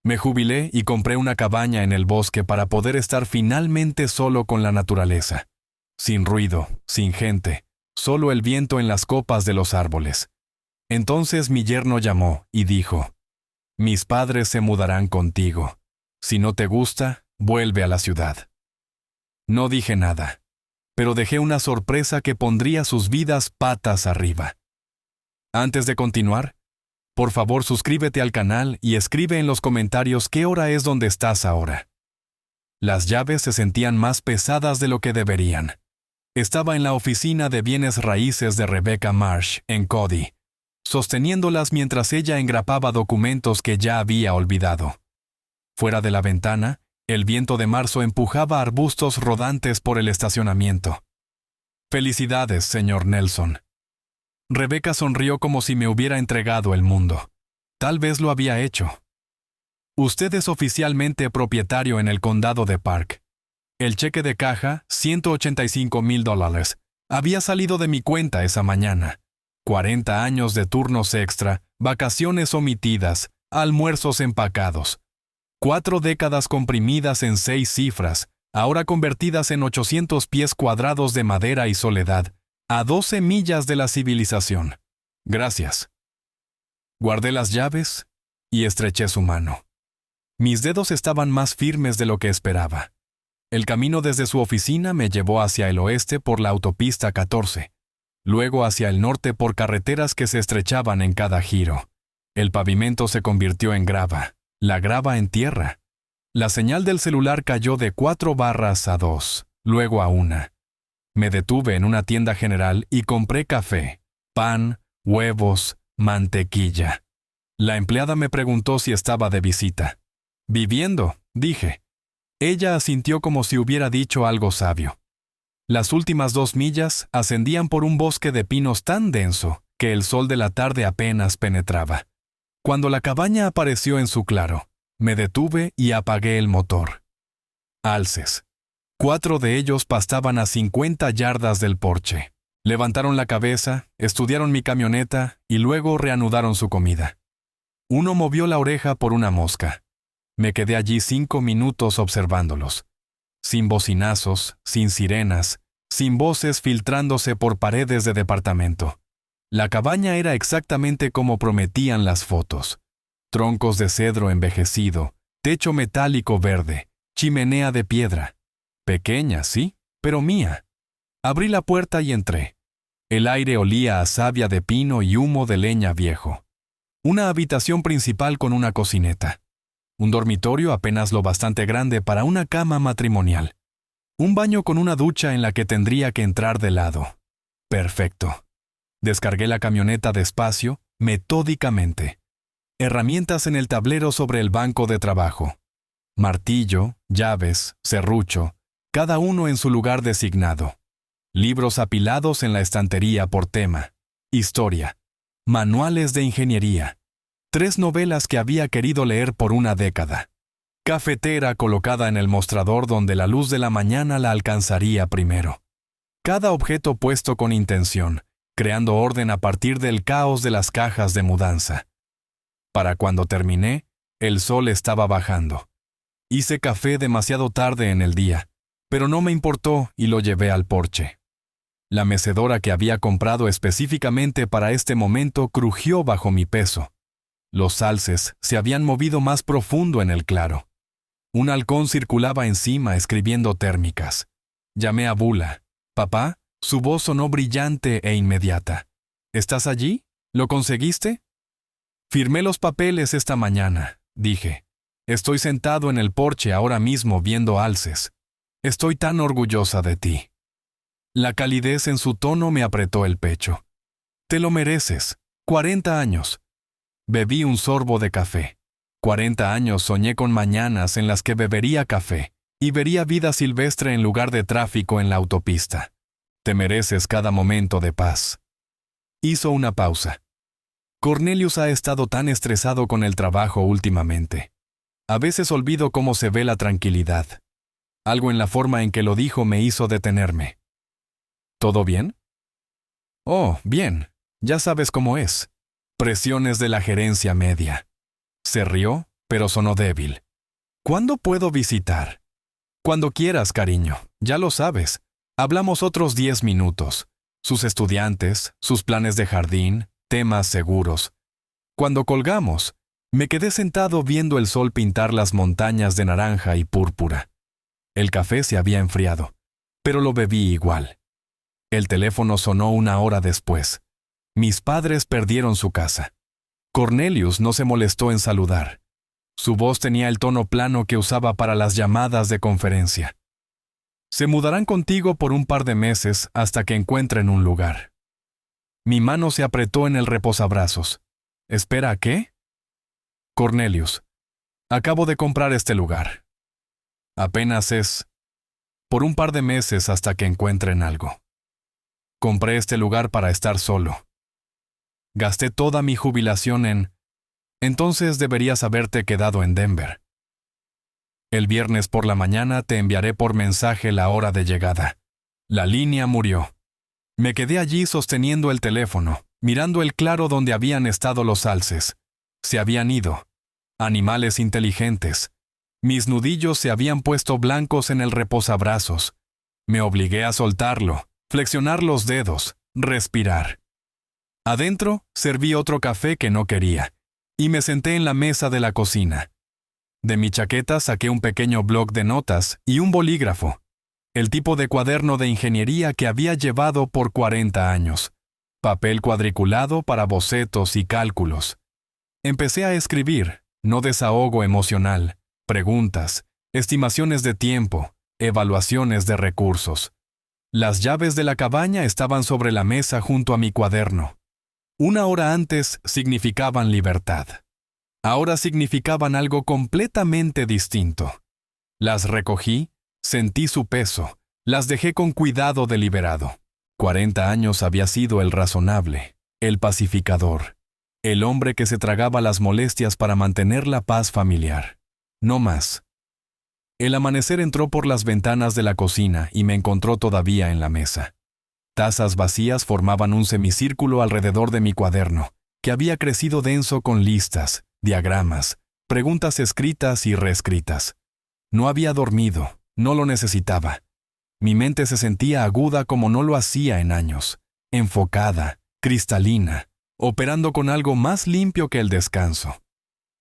Me jubilé y compré una cabaña en el bosque para poder estar finalmente solo con la naturaleza. Sin ruido, sin gente, solo el viento en las copas de los árboles. Entonces mi yerno llamó y dijo: «Mis padres se mudarán contigo. Si no te gusta, vuelve a la ciudad». No dije nada, pero dejé una sorpresa que pondría sus vidas patas arriba. Antes de continuar, por favor suscríbete al canal y escribe en los comentarios qué hora es donde estás ahora. Las llaves se sentían más pesadas de lo que deberían. Estaba en la oficina de bienes raíces de Rebecca Marsh, en Cody, sosteniéndolas mientras ella engrapaba documentos que ya había olvidado. Fuera de la ventana, el viento de marzo empujaba arbustos rodantes por el estacionamiento. «Felicidades, señor Nelson». Rebecca sonrió como si me hubiera entregado el mundo. Tal vez lo había hecho. «Usted es oficialmente propietario en el condado de Park. El cheque de caja, $185,000, había salido de mi cuenta esa mañana. 40 años de turnos extra, vacaciones omitidas, almuerzos empacados. 4 décadas comprimidas en 6 cifras, ahora convertidas en 800 pies cuadrados de madera y soledad, a 12 millas de la civilización. Gracias». Guardé las llaves y estreché su mano. Mis dedos estaban más firmes de lo que esperaba. El camino desde su oficina me llevó hacia el oeste por la autopista 14, luego hacia el norte por carreteras que se estrechaban en cada giro. El pavimento se convirtió en grava, la grava en tierra. La señal del celular cayó de 4 barras a 2, luego a 1. Me detuve en una tienda general y compré café, pan, huevos, mantequilla. La empleada me preguntó si estaba de visita. «Viviendo», dije. Ella asintió como si hubiera dicho algo sabio. Las últimas 2 millas ascendían por un bosque de pinos tan denso que el sol de la tarde apenas penetraba. Cuando la cabaña apareció en su claro, me detuve y apagué el motor. Alces. 4 de ellos pastaban a 50 yardas del porche. Levantaron la cabeza, estudiaron mi camioneta y luego reanudaron su comida. Uno movió la oreja por una mosca. Me quedé allí 5 minutos observándolos. Sin bocinazos, sin sirenas, sin voces filtrándose por paredes de departamento. La cabaña era exactamente como prometían las fotos. Troncos de cedro envejecido, techo metálico verde, chimenea de piedra. Pequeña, sí, pero mía. Abrí la puerta y entré. El aire olía a savia de pino y humo de leña viejo. Una habitación principal con una cocineta. Un dormitorio apenas lo bastante grande para una cama matrimonial. Un baño con una ducha en la que tendría que entrar de lado. Perfecto. Descargué la camioneta despacio, metódicamente. Herramientas en el tablero sobre el banco de trabajo. Martillo, llaves, serrucho, cada uno en su lugar designado. Libros apilados en la estantería por tema. Historia. Manuales de ingeniería. 3 novelas que había querido leer por una década. Cafetera colocada en el mostrador donde la luz de la mañana la alcanzaría primero. Cada objeto puesto con intención, creando orden a partir del caos de las cajas de mudanza. Para cuando terminé, el sol estaba bajando. Hice café demasiado tarde en el día, pero no me importó y lo llevé al porche. La mecedora que había comprado específicamente para este momento crujió bajo mi peso. Los alces se habían movido más profundo en el claro. Un halcón circulaba encima escribiendo térmicas. Llamé a Bula. «Papá», su voz sonó brillante e inmediata. «¿Estás allí? ¿Lo conseguiste?» «Firmé los papeles esta mañana», dije. «Estoy sentado en el porche ahora mismo viendo alces. Estoy tan orgullosa de ti». La calidez en su tono me apretó el pecho. «Te lo mereces. 40 años». Bebí un sorbo de café. 40 años soñé con mañanas en las que bebería café y vería vida silvestre en lugar de tráfico en la autopista. Te mereces cada momento de paz. Hizo una pausa. Cornelius ha estado tan estresado con el trabajo últimamente. A veces olvido cómo se ve la tranquilidad. Algo en la forma en que lo dijo me hizo detenerme. ¿Todo bien? Oh, bien. Ya sabes cómo es. Presiones de la gerencia media. Se rió, pero sonó débil. ¿Cuándo puedo visitar? Cuando quieras, cariño, ya lo sabes. Hablamos otros 10 minutos. Sus estudiantes, sus planes de jardín, temas seguros. Cuando colgamos, me quedé sentado viendo el sol pintar las montañas de naranja y púrpura. El café se había enfriado, pero lo bebí igual. El teléfono sonó 1 hora después. Mis padres perdieron su casa. Cornelius no se molestó en saludar. Su voz tenía el tono plano que usaba para las llamadas de conferencia. Se mudarán contigo por un par de meses hasta que encuentren un lugar. Mi mano se apretó en el reposabrazos. ¿Espera a qué? Cornelius, acabo de comprar este lugar. Apenas es por un par de meses hasta que encuentren algo. Compré este lugar para estar solo. Gasté toda mi jubilación en... Entonces deberías haberte quedado en Denver. El viernes por la mañana te enviaré por mensaje la hora de llegada. La línea murió. Me quedé allí sosteniendo el teléfono, mirando el claro donde habían estado los alces. Se habían ido. Animales inteligentes. Mis nudillos se habían puesto blancos en el reposabrazos. Me obligué a soltarlo, flexionar los dedos, respirar. Adentro, serví otro café que no quería, y me senté en la mesa de la cocina. De mi chaqueta saqué un pequeño bloc de notas y un bolígrafo, el tipo de cuaderno de ingeniería que había llevado por 40 años, papel cuadriculado para bocetos y cálculos. Empecé a escribir, no desahogo emocional, preguntas, estimaciones de tiempo, evaluaciones de recursos. Las llaves de la cabaña estaban sobre la mesa junto a mi cuaderno. 1 hora antes significaban libertad. Ahora significaban algo completamente distinto. Las recogí, sentí su peso, las dejé con cuidado deliberado. 40 años había sido el razonable, el pacificador, el hombre que se tragaba las molestias para mantener la paz familiar. No más. El amanecer entró por las ventanas de la cocina y me encontró todavía en la mesa. Tazas vacías formaban un semicírculo alrededor de mi cuaderno, que había crecido denso con listas, diagramas, preguntas escritas y reescritas. No había dormido, no lo necesitaba. Mi mente se sentía aguda como no lo hacía en años, enfocada, cristalina, operando con algo más limpio que el descanso.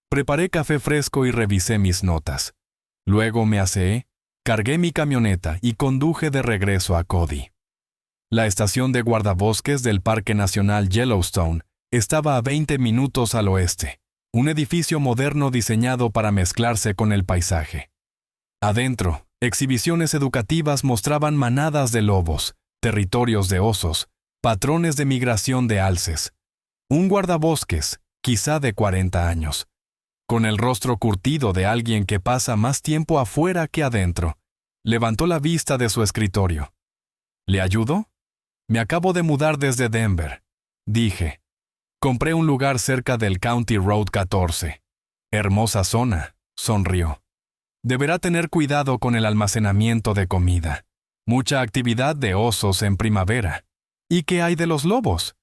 Preparé café fresco y revisé mis notas. Luego me aseé, cargué mi camioneta y conduje de regreso a Cody. La estación de guardabosques del Parque Nacional Yellowstone estaba a 20 minutos al oeste, un edificio moderno diseñado para mezclarse con el paisaje. Adentro, exhibiciones educativas mostraban manadas de lobos, territorios de osos, patrones de migración de alces. Un guardabosques, quizá de 40 años, con el rostro curtido de alguien que pasa más tiempo afuera que adentro, levantó la vista de su escritorio. ¿Le ayudo? Me acabo de mudar desde Denver, dije. Compré un lugar cerca del County Road 14. Hermosa zona, sonrió. Deberá tener cuidado con el almacenamiento de comida. Mucha actividad de osos en primavera. ¿Y qué hay de los lobos?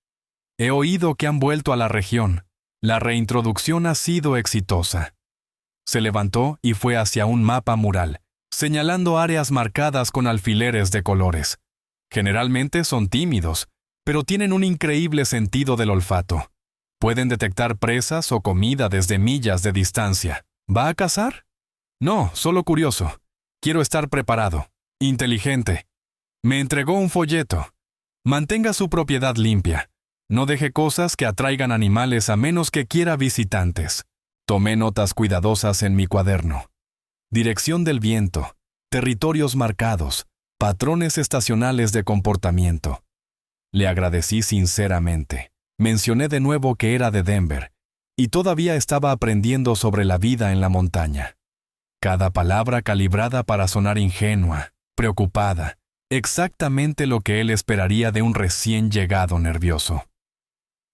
He oído que han vuelto a la región. La reintroducción ha sido exitosa. Se levantó y fue hacia un mapa mural, señalando áreas marcadas con alfileres de colores. Generalmente son tímidos, pero tienen un increíble sentido del olfato. Pueden detectar presas o comida desde millas de distancia. ¿Va a cazar? No, solo curioso. Quiero estar preparado. Inteligente. Me entregó un folleto. Mantenga su propiedad limpia. No deje cosas que atraigan animales a menos que quiera visitantes. Tomé notas cuidadosas en mi cuaderno. Dirección del viento, territorios marcados, patrones estacionales de comportamiento. Le agradecí sinceramente. Mencioné de nuevo que era de Denver, y todavía estaba aprendiendo sobre la vida en la montaña. Cada palabra calibrada para sonar ingenua, preocupada, exactamente lo que él esperaría de un recién llegado nervioso.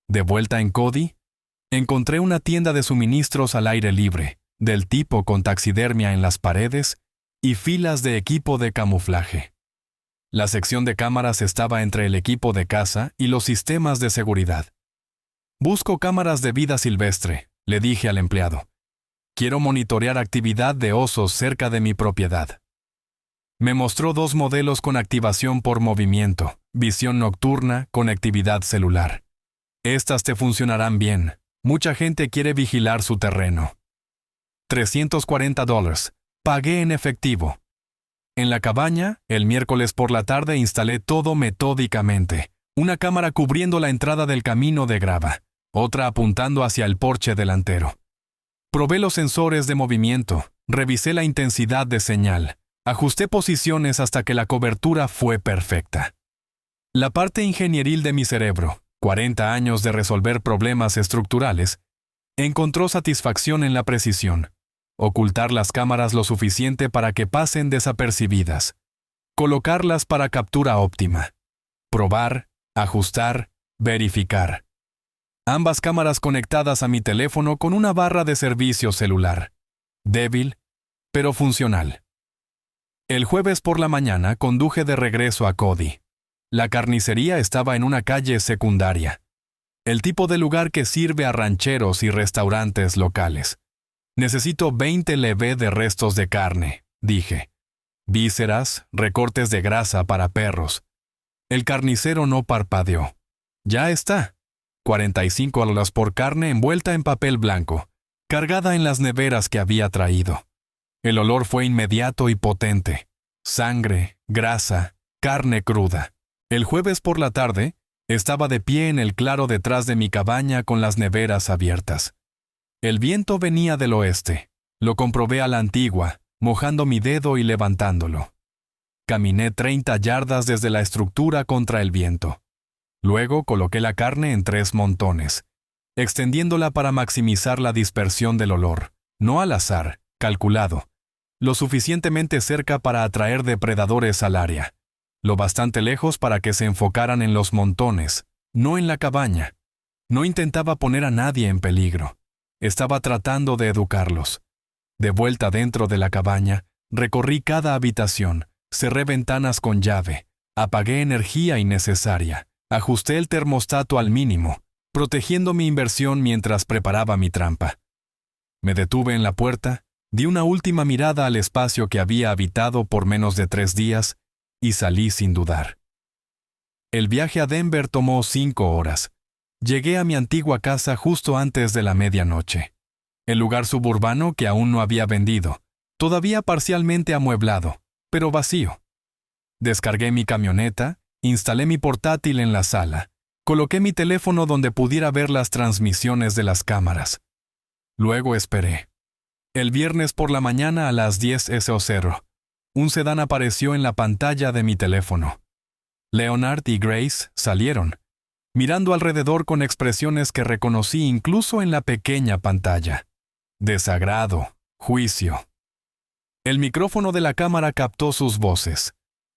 De vuelta en Cody, encontré una tienda de suministros al aire libre, del tipo con taxidermia en las paredes y filas de equipo de camuflaje. La sección de cámaras estaba entre el equipo de caza y los sistemas de seguridad. Busco cámaras de vida silvestre, le dije al empleado. Quiero monitorear actividad de osos cerca de mi propiedad. Me mostró 2 modelos con activación por movimiento, visión nocturna, conectividad celular. Estas te funcionarán bien. Mucha gente quiere vigilar su terreno. $340. Pagué en efectivo. En la cabaña, el miércoles por la tarde instalé todo metódicamente. Una cámara cubriendo la entrada del camino de grava, otra apuntando hacia el porche delantero. Probé los sensores de movimiento, revisé la intensidad de señal, ajusté posiciones hasta que la cobertura fue perfecta. La parte ingenieril de mi cerebro, 40 años de resolver problemas estructurales, encontró satisfacción en la precisión. Ocultar las cámaras lo suficiente para que pasen desapercibidas. Colocarlas para captura óptima. Probar, ajustar, verificar. Ambas cámaras conectadas a mi teléfono con una barra de servicio celular. Débil, pero funcional. El jueves por la mañana conduje de regreso a Cody. La carnicería estaba en una calle secundaria. El tipo de lugar que sirve a rancheros y restaurantes locales. Necesito 20 lb de restos de carne, dije. Vísceras, recortes de grasa para perros. El carnicero no parpadeó. Ya está. $45 por carne envuelta en papel blanco, cargada en las neveras que había traído. El olor fue inmediato y potente. Sangre, grasa, carne cruda. El jueves por la tarde, estaba de pie en el claro detrás de mi cabaña con las neveras abiertas. El viento venía del oeste. Lo comprobé a la antigua, mojando mi dedo y levantándolo. Caminé 30 yardas desde la estructura contra el viento. Luego coloqué la carne en 3 montones, extendiéndola para maximizar la dispersión del olor, no al azar, calculado, lo suficientemente cerca para atraer depredadores al área, lo bastante lejos para que se enfocaran en los montones, no en la cabaña. No intentaba poner a nadie en peligro. Estaba tratando de educarlos. De vuelta dentro de la cabaña, recorrí cada habitación, cerré ventanas con llave, apagué energía innecesaria, ajusté el termostato al mínimo, protegiendo mi inversión mientras preparaba mi trampa. Me detuve en la puerta, di una última mirada al espacio que había habitado por menos de 3 días y salí sin dudar. El viaje a Denver tomó 5 horas. Llegué a mi antigua casa justo antes de la medianoche. El lugar suburbano que aún no había vendido, todavía parcialmente amueblado, pero vacío. Descargué mi camioneta, instalé mi portátil en la sala, coloqué mi teléfono donde pudiera ver las transmisiones de las cámaras. Luego esperé. El viernes por la mañana a las 10 SO0, un sedán apareció en la pantalla de mi teléfono. Leonard y Grace salieron, mirando alrededor con expresiones que reconocí incluso en la pequeña pantalla. Desagrado, juicio. El micrófono de la cámara captó sus voces.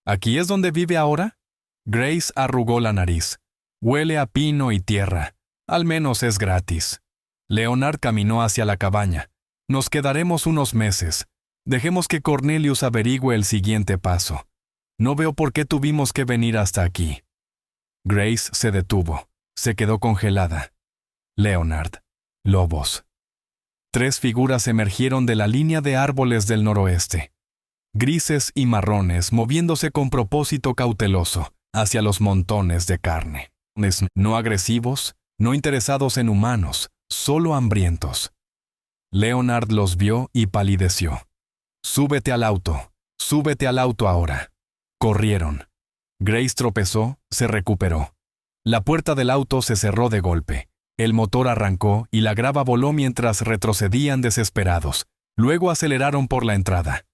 ¿Aquí es donde vive ahora? Grace arrugó la nariz. Huele a pino y tierra. Al menos es gratis. Leonard caminó hacia la cabaña. Nos quedaremos unos meses. Dejemos que Cornelius averigüe el siguiente paso. No veo por qué tuvimos que venir hasta aquí. Grace se detuvo. Se quedó congelada. Leonard. Lobos. 3 figuras emergieron de la línea de árboles del noroeste. Grises y marrones moviéndose con propósito cauteloso hacia los montones de carne. No agresivos, no interesados en humanos, solo hambrientos. Leonard los vio y palideció. Súbete al auto ahora. Corrieron. Grace tropezó, se recuperó. La puerta del auto se cerró de golpe. El motor arrancó y la grava voló mientras retrocedían desesperados. Luego aceleraron por la entrada.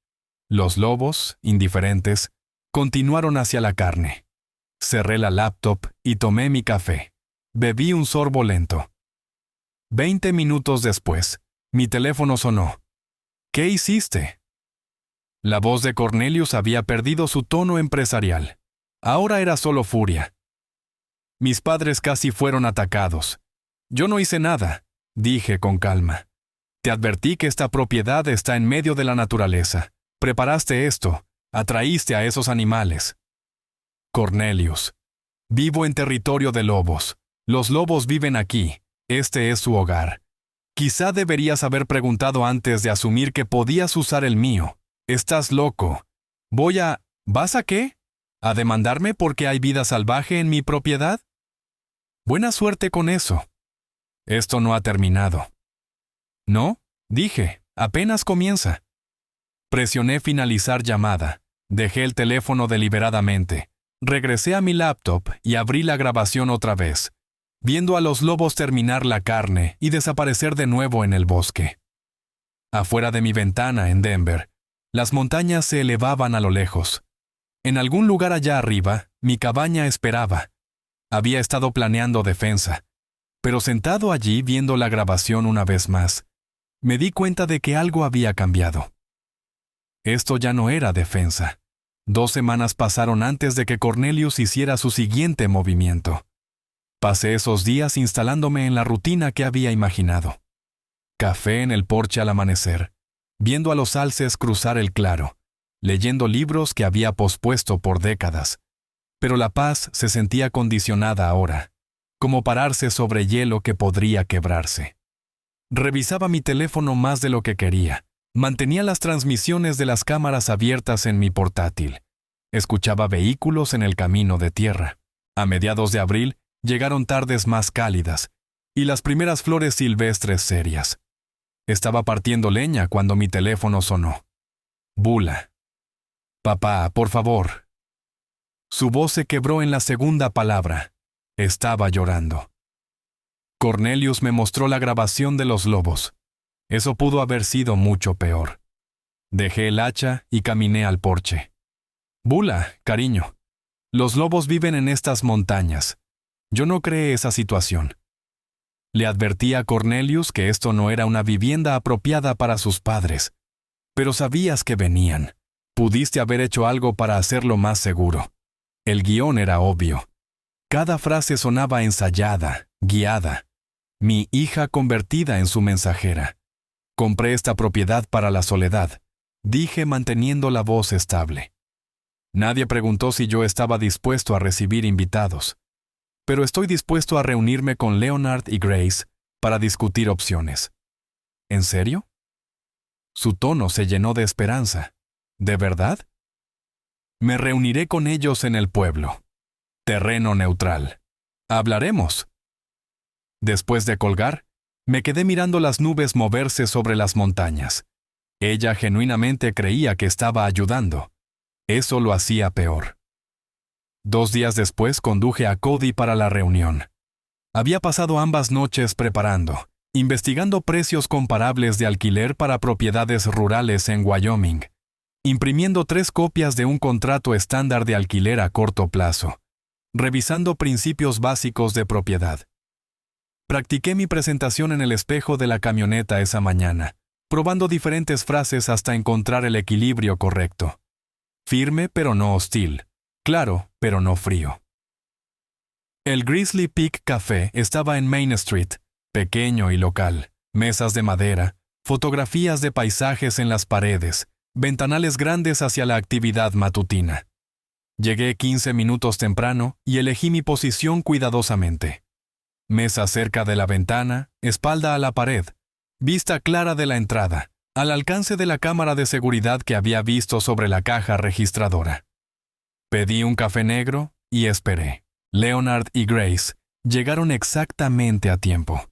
Los lobos, indiferentes, continuaron hacia la carne. Cerré la laptop y tomé mi café. Bebí un sorbo lento. 20 minutos después, mi teléfono sonó. ¿Qué hiciste? La voz de Cornelius había perdido su tono empresarial. Ahora era solo furia. Mis padres casi fueron atacados. Yo no hice nada, dije con calma. Te advertí que esta propiedad está en medio de la naturaleza. Preparaste esto, atraíste a esos animales. Cornelius. Vivo en territorio de lobos. Los lobos viven aquí. Este es su hogar. Quizá deberías haber preguntado antes de asumir que podías usar el mío. Estás loco. ¿Vas a qué? ¿A demandarme porque hay vida salvaje en mi propiedad? Buena suerte con eso. Esto no ha terminado. No, dije, apenas comienza. Presioné finalizar llamada. Dejé el teléfono deliberadamente. Regresé a mi laptop y abrí la grabación otra vez, viendo a los lobos terminar la carne y desaparecer de nuevo en el bosque. Afuera de mi ventana en Denver, las montañas se elevaban a lo lejos. En algún lugar allá arriba, mi cabaña esperaba. Había estado planeando defensa, pero sentado allí viendo la grabación una vez más, me di cuenta de que algo había cambiado. Esto ya no era defensa. 2 semanas pasaron antes de que Cornelius hiciera su siguiente movimiento. Pasé esos días instalándome en la rutina que había imaginado. Café en el porche al amanecer, viendo a los alces cruzar el claro, leyendo libros que había pospuesto por décadas. Pero la paz se sentía condicionada ahora, como pararse sobre hielo que podría quebrarse. Revisaba mi teléfono más de lo que quería. Mantenía las transmisiones de las cámaras abiertas en mi portátil. Escuchaba vehículos en el camino de tierra. A mediados de abril llegaron tardes más cálidas y las primeras flores silvestres serias. Estaba partiendo leña cuando mi teléfono sonó. Bula. Papá, por favor. Su voz se quebró en la segunda palabra. Estaba llorando. Cornelius me mostró la grabación de los lobos. Eso pudo haber sido mucho peor. Dejé el hacha y caminé al porche. Bula, cariño. Los lobos viven en estas montañas. Yo no creé esa situación. Le advertí a Cornelius que esto no era una vivienda apropiada para sus padres. Pero sabías que venían. Pudiste haber hecho algo para hacerlo más seguro. El guión era obvio. Cada frase sonaba ensayada, guiada. Mi hija convertida en su mensajera. Compré esta propiedad para la soledad, dije manteniendo la voz estable. Nadie preguntó si yo estaba dispuesto a recibir invitados, pero estoy dispuesto a reunirme con Leonard y Grace para discutir opciones. ¿En serio? Su tono se llenó de esperanza. ¿De verdad? Me reuniré con ellos en el pueblo. Terreno neutral. Hablaremos. Después de colgar, me quedé mirando las nubes moverse sobre las montañas. Ella genuinamente creía que estaba ayudando. Eso lo hacía peor. 2 días después conduje a Cody para la reunión. Había pasado ambas noches preparando, investigando precios comparables de alquiler para propiedades rurales en Wyoming, imprimiendo 3 copias de un contrato estándar de alquiler a corto plazo, revisando principios básicos de propiedad. Practiqué mi presentación en el espejo de la camioneta esa mañana, probando diferentes frases hasta encontrar el equilibrio correcto. Firme pero no hostil, claro pero no frío. El Grizzly Peak Café estaba en Main Street, pequeño y local, mesas de madera, fotografías de paisajes en las paredes, ventanales grandes hacia la actividad matutina. Llegué 15 minutos temprano y elegí mi posición cuidadosamente. Mesa cerca de la ventana, espalda a la pared, vista clara de la entrada, al alcance de la cámara de seguridad que había visto sobre la caja registradora. Pedí un café negro y esperé. Leonard y Grace llegaron exactamente a tiempo.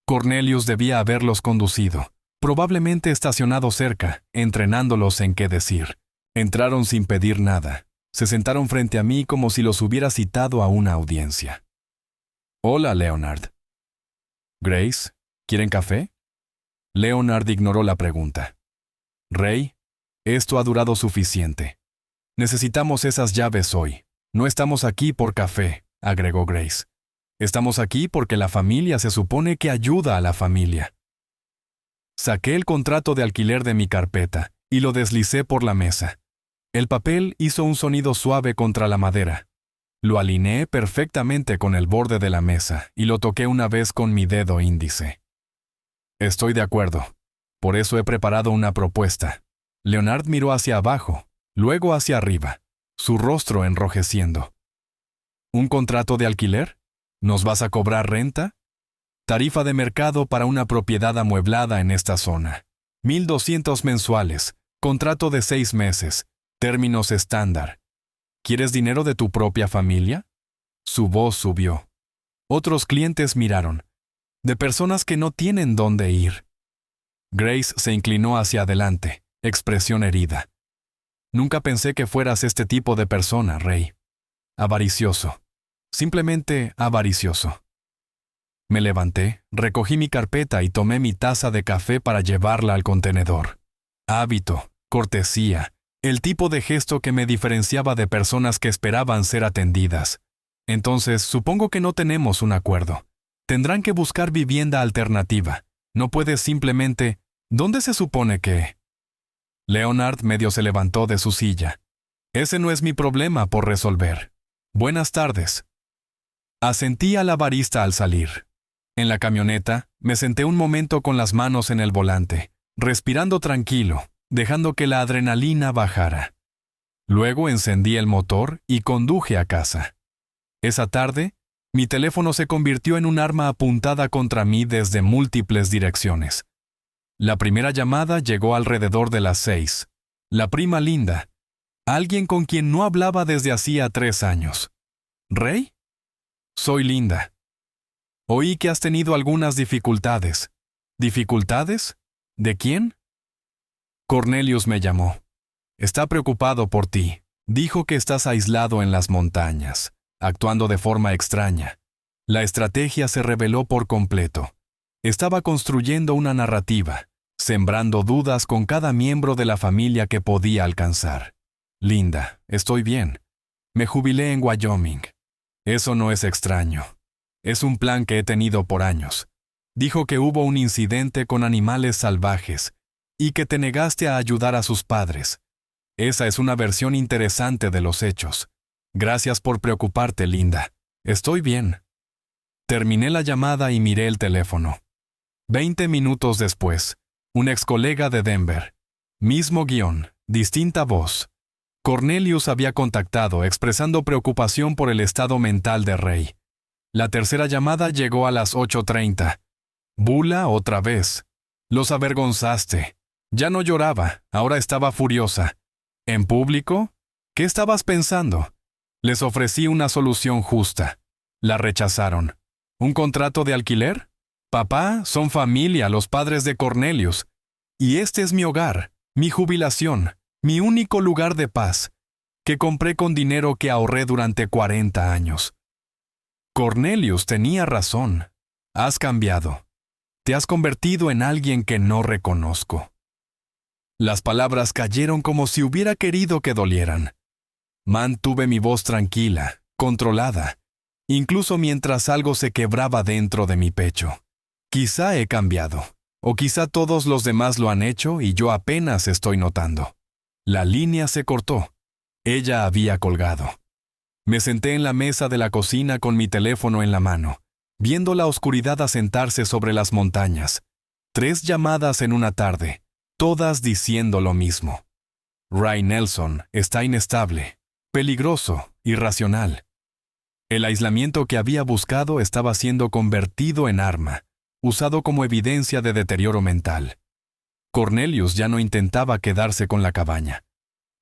Cornelius debía haberlos conducido, probablemente estacionado cerca, entrenándolos en qué decir. Entraron sin pedir nada. Se sentaron frente a mí como si los hubiera citado a una audiencia. Hola, Leonard. Grace, ¿quieren café? Leonard ignoró la pregunta. Ray, esto ha durado suficiente. Necesitamos esas llaves hoy. No estamos aquí por café, agregó Grace. Estamos aquí porque la familia se supone que ayuda a la familia. Saqué el contrato de alquiler de mi carpeta y lo deslicé por la mesa. El papel hizo un sonido suave contra la madera. Lo alineé perfectamente con el borde de la mesa y lo toqué una vez con mi dedo índice. Estoy de acuerdo. Por eso he preparado una propuesta. Leonard miró hacia abajo, luego hacia arriba, su rostro enrojeciendo. ¿Un contrato de alquiler? ¿Nos vas a cobrar renta? Tarifa de mercado para una propiedad amueblada en esta zona. 1,200 mensuales. Contrato de 6 meses. Términos estándar. ¿Quieres dinero de tu propia familia? Su voz subió. Otros clientes miraron. De personas que no tienen dónde ir. Grace se inclinó hacia adelante, expresión herida. Nunca pensé que fueras este tipo de persona, Ray. Avaricioso. Simplemente avaricioso. Me levanté, recogí mi carpeta y tomé mi taza de café para llevarla al contenedor. Hábito, cortesía, el tipo de gesto que me diferenciaba de personas que esperaban ser atendidas. Entonces, supongo que no tenemos un acuerdo. Tendrán que buscar vivienda alternativa. No puedes simplemente... ¿Dónde se supone que...? Leonard medio se levantó de su silla. Ese no es mi problema por resolver. Buenas tardes. Asentí a la barista al salir. En la camioneta, me senté un momento con las manos en el volante, respirando tranquilo, dejando que la adrenalina bajara. Luego encendí el motor y conduje a casa. Esa tarde, mi teléfono se convirtió en un arma apuntada contra mí desde múltiples direcciones. La primera llamada llegó alrededor de las 6. La prima Linda. Alguien con quien no hablaba desde hacía 3 años. ¿Ray? Soy Linda. Oí que has tenido algunas dificultades. ¿Dificultades? ¿De quién? Cornelius me llamó. Está preocupado por ti. Dijo que estás aislado en las montañas, actuando de forma extraña. La estrategia se reveló por completo. Estaba construyendo una narrativa, sembrando dudas con cada miembro de la familia que podía alcanzar. Linda, estoy bien. Me jubilé en Wyoming. Eso no es extraño. Es un plan que he tenido por años. Dijo que hubo un incidente con animales salvajes y que te negaste a ayudar a sus padres. Esa es una versión interesante de los hechos. Gracias por preocuparte, Linda. Estoy bien. Terminé la llamada y miré el teléfono. 20 minutos después, un ex colega de Denver. Mismo guión, distinta voz. Cornelius había contactado expresando preocupación por el estado mental de Ray. La tercera llamada llegó a las 8:30. Bula otra vez. Los avergonzaste. Ya no lloraba, ahora estaba furiosa. ¿En público? ¿Qué estabas pensando? Les ofrecí una solución justa. La rechazaron. ¿Un contrato de alquiler? Papá, son familia los padres de Cornelius. Y este es mi hogar, mi jubilación, mi único lugar de paz, que compré con dinero que ahorré durante 40 años. Cornelius tenía razón. Has cambiado. Te has convertido en alguien que no reconozco. Las palabras cayeron como si hubiera querido que dolieran. Mantuve mi voz tranquila, controlada, incluso mientras algo se quebraba dentro de mi pecho. Quizá he cambiado, o quizá todos los demás lo han hecho y yo apenas estoy notando. La línea se cortó. Ella había colgado. Me senté en la mesa de la cocina con mi teléfono en la mano, viendo la oscuridad asentarse sobre las montañas. 3 llamadas en una tarde, todas diciendo lo mismo. Ray Nelson está inestable, peligroso, irracional. El aislamiento que había buscado estaba siendo convertido en arma, usado como evidencia de deterioro mental. Cornelius ya no intentaba quedarse con la cabaña.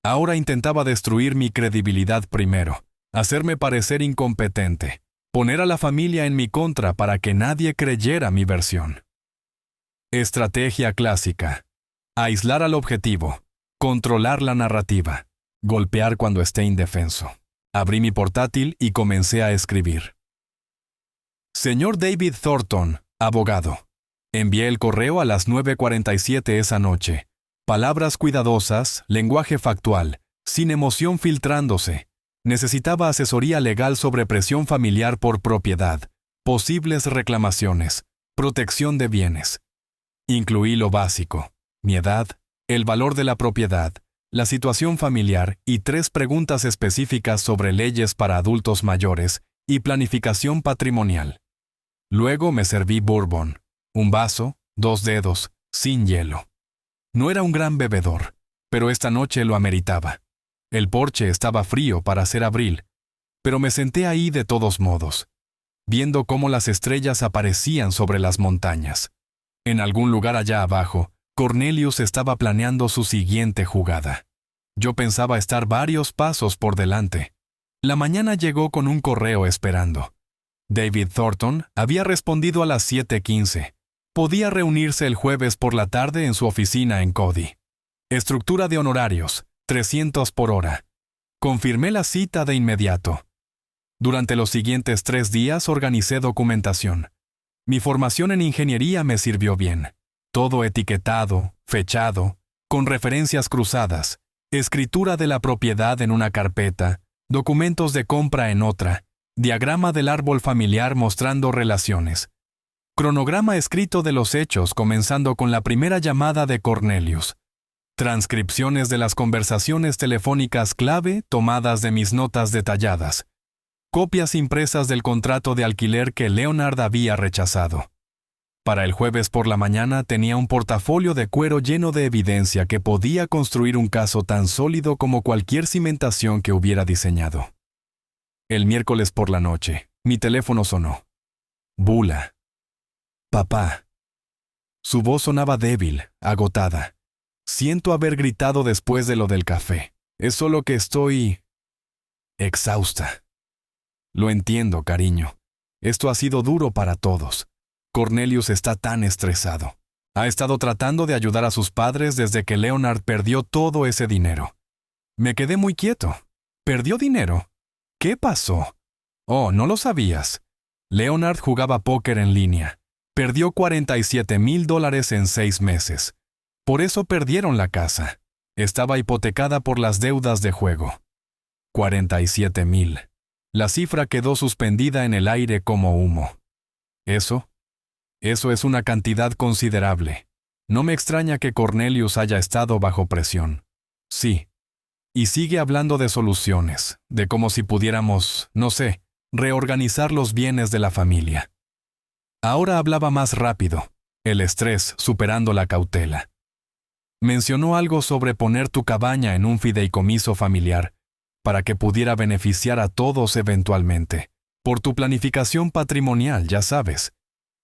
Ahora intentaba destruir mi credibilidad primero, hacerme parecer incompetente, poner a la familia en mi contra para que nadie creyera mi versión. Estrategia clásica. Aislar al objetivo, controlar la narrativa, golpear cuando esté indefenso. Abrí mi portátil y comencé a escribir. Señor David Thornton, abogado. Envié el correo a las 9:47 esa noche. Palabras cuidadosas, lenguaje factual, sin emoción filtrándose. Necesitaba asesoría legal sobre presión familiar por propiedad, posibles reclamaciones, protección de bienes. Incluí lo básico: mi edad, el valor de la propiedad, la situación familiar y 3 preguntas específicas sobre leyes para adultos mayores y planificación patrimonial. Luego me serví bourbon, un vaso, 2 dedos, sin hielo. No era un gran bebedor, pero esta noche lo ameritaba. El porche estaba frío para ser abril, pero me senté ahí de todos modos. viendo cómo las estrellas aparecían sobre las montañas. En algún lugar allá abajo, Cornelius estaba planeando su siguiente jugada. Yo pensaba estar varios pasos por delante. La mañana llegó con un correo esperando. David Thornton había respondido a las 7:15. Podía reunirse el jueves por la tarde en su oficina en Cody. Estructura de honorarios, 300 por hora. Confirmé la cita de inmediato. Durante los siguientes 3 días organicé documentación. Mi formación en ingeniería me sirvió bien. Todo etiquetado, fechado, con referencias cruzadas, escritura de la propiedad en una carpeta, documentos de compra en otra, diagrama del árbol familiar mostrando relaciones. Cronograma escrito de los hechos comenzando con la primera llamada de Cornelius. Transcripciones de las conversaciones telefónicas clave tomadas de mis notas detalladas. Copias impresas del contrato de alquiler que Leonard había rechazado. Para el jueves por la mañana tenía un portafolio de cuero lleno de evidencia que podía construir un caso tan sólido como cualquier cimentación que hubiera diseñado. El miércoles por la noche, mi teléfono sonó. Bula. Papá. Su voz sonaba débil, agotada. Siento haber gritado después de lo del café. Es solo que estoy exhausta. Lo entiendo, cariño. Esto ha sido duro para todos. Cornelius está tan estresado. Ha estado tratando de ayudar a sus padres desde que Leonard perdió todo ese dinero. Me quedé muy quieto. ¿Perdió dinero? ¿Qué pasó? Oh, no lo sabías. Leonard jugaba póker en línea. Perdió $47,000 en 6 meses. Por eso perdieron la casa. Estaba hipotecada por las deudas de juego. 47,000. La cifra quedó suspendida en el aire como humo. Eso es una cantidad considerable. No me extraña que Cornelius haya estado bajo presión. Sí. Y sigue hablando de soluciones, de como si pudiéramos, no sé, reorganizar los bienes de la familia. Ahora hablaba más rápido, el estrés superando la cautela. Mencionó algo sobre poner tu cabaña en un fideicomiso familiar, para que pudiera beneficiar a todos eventualmente, por tu planificación patrimonial, ya sabes,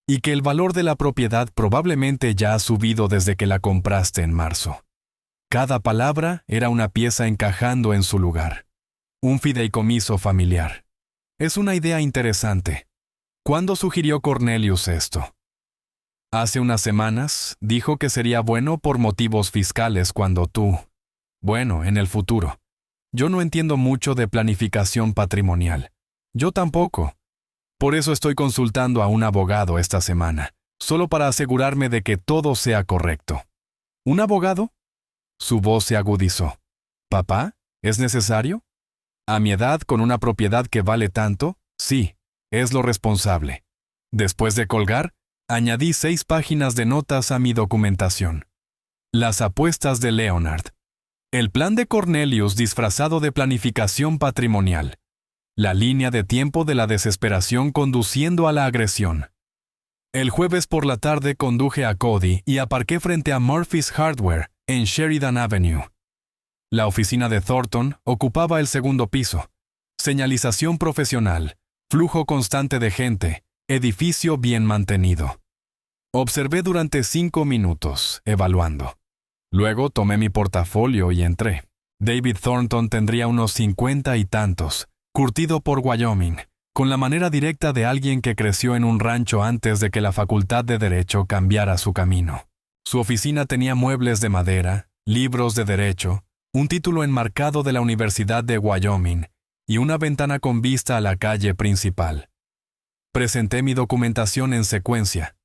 y que el valor de la propiedad probablemente ya ha subido desde que la compraste en marzo. Cada palabra era una pieza encajando en su lugar. Un fideicomiso familiar. Es una idea interesante. ¿Cuándo sugirió Cornelius esto? Hace unas semanas dijo que sería bueno por motivos fiscales cuando tú... Bueno, en el futuro. Yo no entiendo mucho de planificación patrimonial. Yo tampoco. Por eso estoy consultando a un abogado esta semana, solo para asegurarme de que todo sea correcto. ¿Un abogado? Su voz se agudizó. ¿Papá? ¿Es necesario? ¿A mi edad, con una propiedad que vale tanto? Sí, es lo responsable. Después de colgar, añadí 6 páginas de notas a mi documentación. Las apuestas de Leonard. El plan de Cornelius disfrazado de planificación patrimonial. La línea de tiempo de la desesperación conduciendo a la agresión. El jueves por la tarde conduje a Cody y aparqué frente a Murphy's Hardware, en Sheridan Avenue. La oficina de Thornton ocupaba el segundo piso. Señalización profesional, flujo constante de gente, edificio bien mantenido. Observé durante 5 minutos, evaluando. Luego tomé mi portafolio y entré. David Thornton tendría unos 50 y tantos, curtido por Wyoming, con la manera directa de alguien que creció en un rancho antes de que la Facultad de Derecho cambiara su camino. Su oficina tenía muebles de madera, libros de derecho, un título enmarcado de la Universidad de Wyoming y una ventana con vista a la calle principal. Presenté mi documentación en secuencia.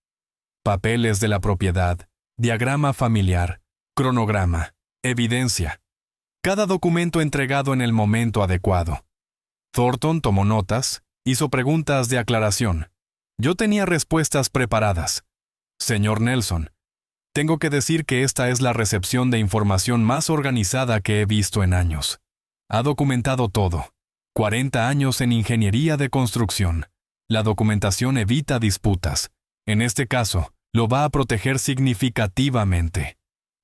Papeles de la propiedad, diagrama familiar, cronograma, evidencia. Cada documento entregado en el momento adecuado. Thornton tomó notas, hizo preguntas de aclaración. Yo tenía respuestas preparadas. Señor Nelson, tengo que decir que esta es la recepción de información más organizada que he visto en años. Ha documentado todo. 40 años en ingeniería de construcción. La documentación evita disputas. En este caso, lo va a proteger significativamente.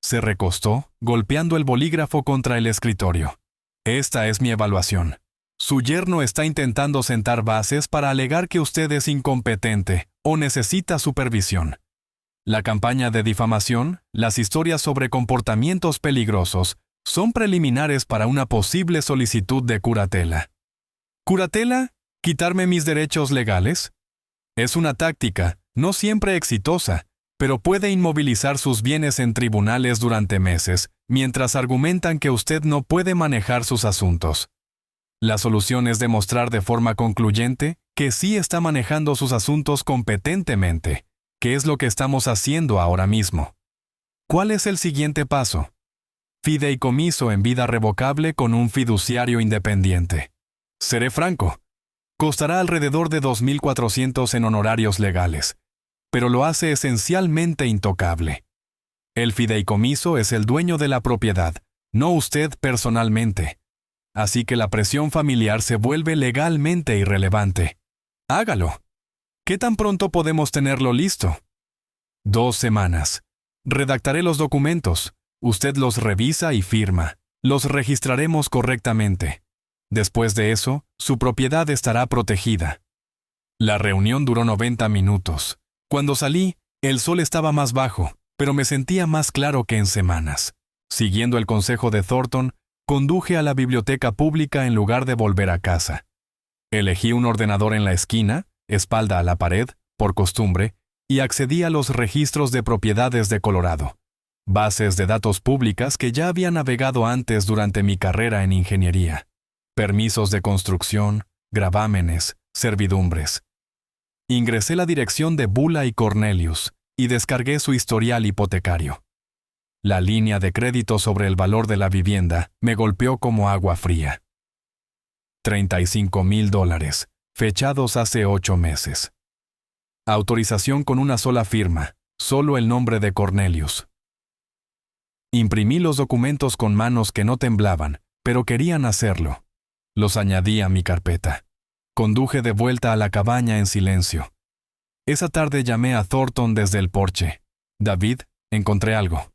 Se recostó, golpeando el bolígrafo contra el escritorio. Esta es mi evaluación. Su yerno está intentando sentar bases para alegar que usted es incompetente o necesita supervisión. La campaña de difamación, las historias sobre comportamientos peligrosos, son preliminares para una posible solicitud de curatela. ¿Curatela? ¿Quitarme mis derechos legales? Es una táctica, no siempre exitosa, pero puede inmovilizar sus bienes en tribunales durante meses, mientras argumentan que usted no puede manejar sus asuntos. La solución es demostrar de forma concluyente que sí está manejando sus asuntos competentemente, que es lo que estamos haciendo ahora mismo. ¿Cuál es el siguiente paso? Fideicomiso en vida revocable con un fiduciario independiente. Seré franco. Costará alrededor de 2.400 en honorarios legales, pero lo hace esencialmente intocable. El fideicomiso es el dueño de la propiedad, no usted personalmente. Así que la presión familiar se vuelve legalmente irrelevante. Hágalo. ¿Qué tan pronto podemos tenerlo listo? 2 semanas. Redactaré los documentos. Usted los revisa y firma. Los registraremos correctamente. Después de eso, su propiedad estará protegida. La reunión duró 90 minutos. Cuando salí, el sol estaba más bajo, pero me sentía más claro que en semanas. Siguiendo el consejo de Thornton, conduje a la biblioteca pública en lugar de volver a casa. Elegí un ordenador en la esquina, espalda a la pared, por costumbre, y accedí a los registros de propiedades de Colorado, bases de datos públicas que ya había navegado antes durante mi carrera en ingeniería, permisos de construcción, gravámenes, servidumbres. Ingresé la dirección de Bula y Cornelius y descargué su historial hipotecario. La línea de crédito sobre el valor de la vivienda me golpeó como agua fría. $35,000, fechados hace 8 meses. Autorización con una sola firma, solo el nombre de Cornelius. Imprimí los documentos con manos que no temblaban, pero querían hacerlo. Los añadí a mi carpeta. Conduje de vuelta a la cabaña en silencio. Esa tarde llamé a Thornton desde el porche. David, encontré algo.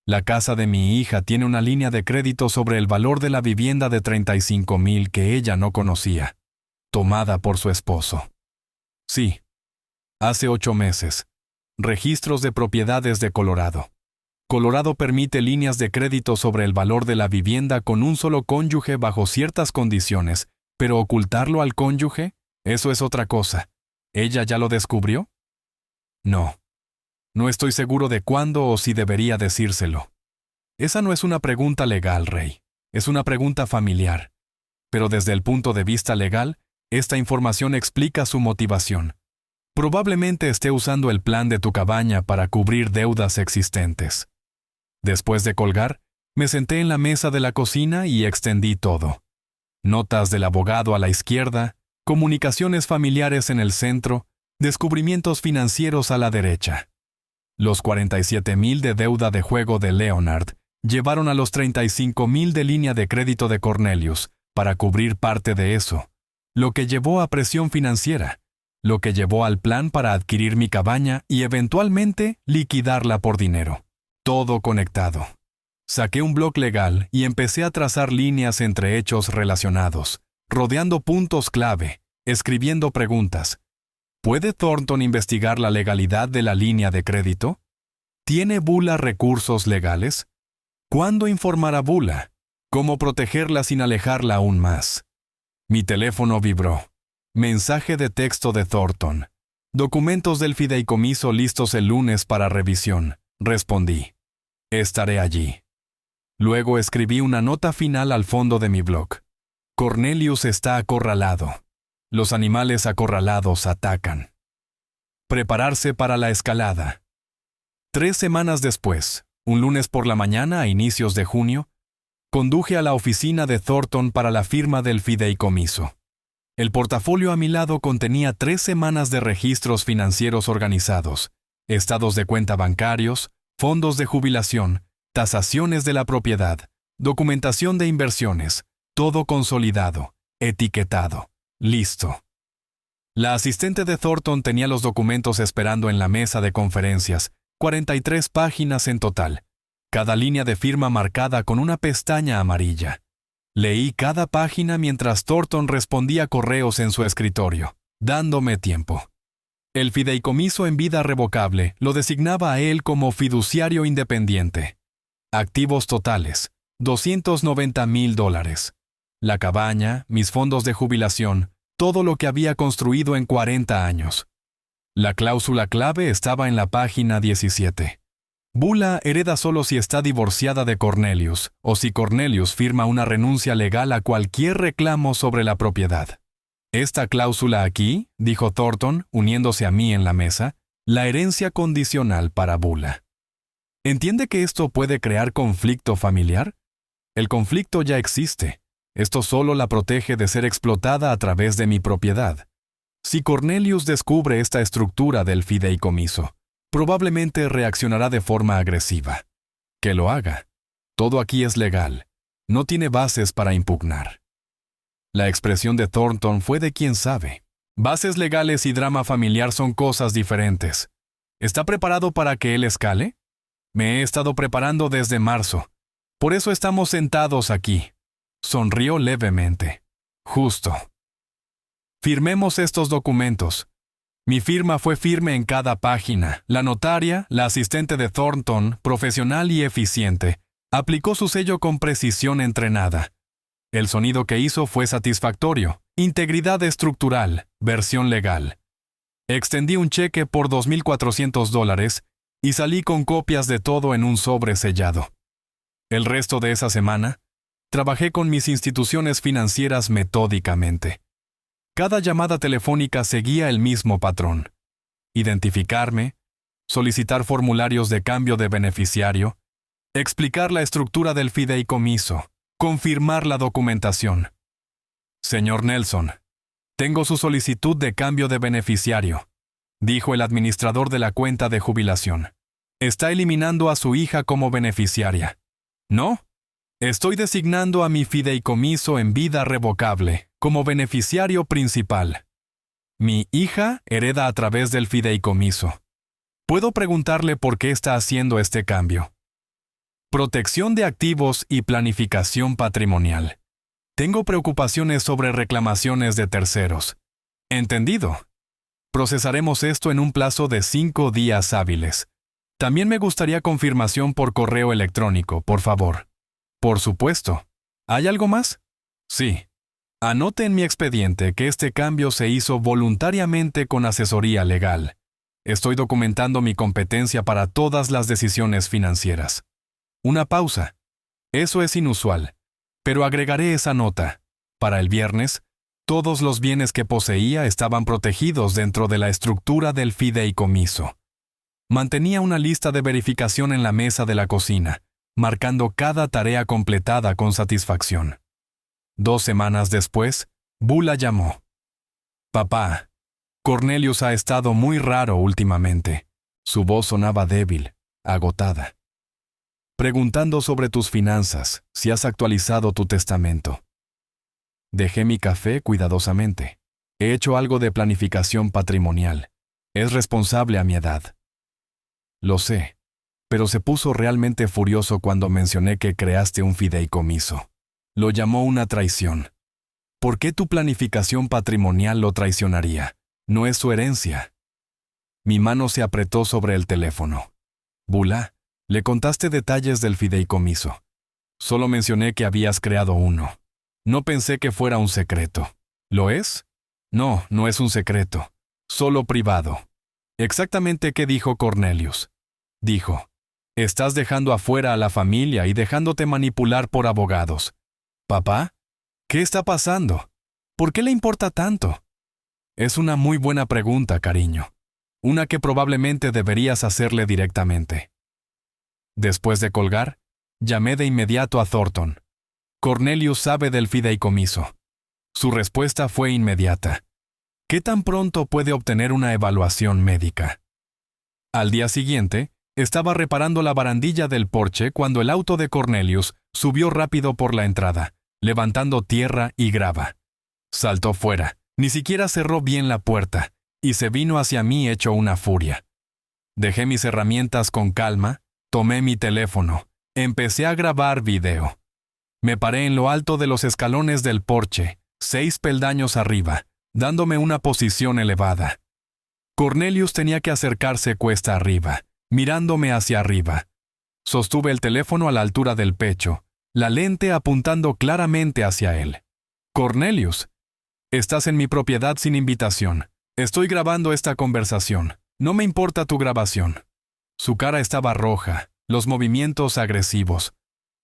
La casa de mi hija tiene una línea de crédito sobre el valor de la vivienda de $35,000 que ella no conocía, tomada por su esposo. Sí. Hace 8 meses. Registros de propiedades de Colorado. Colorado permite líneas de crédito sobre el valor de la vivienda con un solo cónyuge bajo ciertas condiciones, pero ocultarlo al cónyuge, eso es otra cosa. ¿Ella ya lo descubrió? No. No estoy seguro de cuándo o si debería decírselo. Esa no es una pregunta legal, Rey. Es una pregunta familiar. Pero desde el punto de vista legal, esta información explica su motivación. Probablemente esté usando el plan de tu cabaña para cubrir deudas existentes. Después de colgar, me senté en la mesa de la cocina y extendí todo. Notas del abogado a la izquierda, comunicaciones familiares en el centro, descubrimientos financieros a la derecha. Los $47,000 de deuda de juego de Leonard llevaron a los $35,000 de línea de crédito de Cornelius para cubrir parte de eso, lo que llevó a presión financiera, lo que llevó al plan para adquirir mi cabaña y eventualmente liquidarla por dinero. Todo conectado. Saqué un bloc legal y empecé a trazar líneas entre hechos relacionados, rodeando puntos clave, escribiendo preguntas. ¿Puede Thornton investigar la legalidad de la línea de crédito? ¿Tiene Bula recursos legales? ¿Cuándo informar a Bula? ¿Cómo protegerla sin alejarla aún más? Mi teléfono vibró. Mensaje de texto de Thornton. Documentos del fideicomiso listos el lunes para revisión. Respondí. Estaré allí. Luego escribí una nota final al fondo de mi blog. Cornelius está acorralado. Los animales acorralados atacan. Prepararse para la escalada. 3 semanas después, un lunes por la mañana a inicios de junio, conduje a la oficina de Thornton para la firma del fideicomiso. El portafolio a mi lado contenía 3 semanas de registros financieros organizados, estados de cuenta bancarios, fondos de jubilación, tasaciones de la propiedad, documentación de inversiones, todo consolidado, etiquetado. Listo. La asistente de Thornton tenía los documentos esperando en la mesa de conferencias, 43 páginas en total, cada línea de firma marcada con una pestaña amarilla. Leí cada página mientras Thornton respondía correos en su escritorio, dándome tiempo. El fideicomiso en vida revocable lo designaba a él como fiduciario independiente. Activos totales, $290,000. La cabaña, mis fondos de jubilación, todo lo que había construido en 40 años. La cláusula clave estaba en la página 17. Bula hereda solo si está divorciada de Cornelius, o si Cornelius firma una renuncia legal a cualquier reclamo sobre la propiedad. Esta cláusula aquí, dijo Thornton, uniéndose a mí en la mesa, la herencia condicional para Bula. ¿Entiende que esto puede crear conflicto familiar? El conflicto ya existe. Esto solo la protege de ser explotada a través de mi propiedad. Si Cornelius descubre esta estructura del fideicomiso, probablemente reaccionará de forma agresiva. Que lo haga. Todo aquí es legal. No tiene bases para impugnar. La expresión de Thornton fue de quien sabe. Bases legales y drama familiar son cosas diferentes. ¿Está preparado para que él escale? Me he estado preparando desde marzo. Por eso estamos sentados aquí. Sonrió levemente. Justo. Firmemos estos documentos. Mi firma fue firme en cada página. La notaria, la asistente de Thornton, profesional y eficiente, aplicó su sello con precisión entrenada. El sonido que hizo fue satisfactorio. Integridad estructural, versión legal. Extendí un cheque por $2,400 y salí con copias de todo en un sobre sellado. El resto de esa semana, trabajé con mis instituciones financieras metódicamente. Cada llamada telefónica seguía el mismo patrón. Identificarme, solicitar formularios de cambio de beneficiario, explicar la estructura del fideicomiso, confirmar la documentación. Señor Nelson, tengo su solicitud de cambio de beneficiario, dijo el administrador de la cuenta de jubilación. Está eliminando a su hija como beneficiaria. ¿No? Estoy designando a mi fideicomiso en vida revocable como beneficiario principal. Mi hija hereda a través del fideicomiso. ¿Puedo preguntarle por qué está haciendo este cambio? Protección de activos y planificación patrimonial. Tengo preocupaciones sobre reclamaciones de terceros. Entendido. Procesaremos esto en un plazo de 5 días hábiles. También me gustaría confirmación por correo electrónico, por favor. Por supuesto. ¿Hay algo más? Sí. Anote en mi expediente que este cambio se hizo voluntariamente con asesoría legal. Estoy documentando mi competencia para todas las decisiones financieras. Una pausa. Eso es inusual, pero agregaré esa nota. Para el viernes, todos los bienes que poseía estaban protegidos dentro de la estructura del fideicomiso. Mantenía una lista de verificación en la mesa de la cocina, marcando cada tarea completada con satisfacción. 2 semanas después, Bula llamó. Papá, Cornelius ha estado muy raro últimamente. Su voz sonaba débil, agotada. Preguntando sobre tus finanzas, si has actualizado tu testamento. Dejé mi café cuidadosamente. He hecho algo de planificación patrimonial. Es responsable a mi edad. Lo sé, pero se puso realmente furioso cuando mencioné que creaste un fideicomiso. Lo llamó una traición. ¿Por qué tu planificación patrimonial lo traicionaría? No es su herencia. Mi mano se apretó sobre el teléfono. Bula, le contaste detalles del fideicomiso. Solo mencioné que habías creado uno. No pensé que fuera un secreto. ¿Lo es? No, no es un secreto. Solo privado. Exactamente qué dijo Cornelius. Dijo, estás dejando afuera a la familia y dejándote manipular por abogados. ¿Papá? ¿Qué está pasando? ¿Por qué le importa tanto? Es una muy buena pregunta, cariño. Una que probablemente deberías hacerle directamente. Después de colgar, llamé de inmediato a Thornton. Cornelius sabe del fideicomiso. Su respuesta fue inmediata. ¿Qué tan pronto puede obtener una evaluación médica? Al día siguiente, estaba reparando la barandilla del porche cuando el auto de Cornelius subió rápido por la entrada, levantando tierra y grava. Saltó fuera, ni siquiera cerró bien la puerta, y se vino hacia mí hecho una furia. Dejé mis herramientas con calma, tomé mi teléfono, empecé a grabar video. Me paré en lo alto de los escalones del porche, 6 peldaños arriba, dándome una posición elevada. Cornelius tenía que acercarse cuesta arriba, mirándome hacia arriba. Sostuve el teléfono a la altura del pecho, la lente apuntando claramente hacia él. Cornelius, estás en mi propiedad sin invitación. Estoy grabando esta conversación. No me importa tu grabación. Su cara estaba roja, los movimientos agresivos.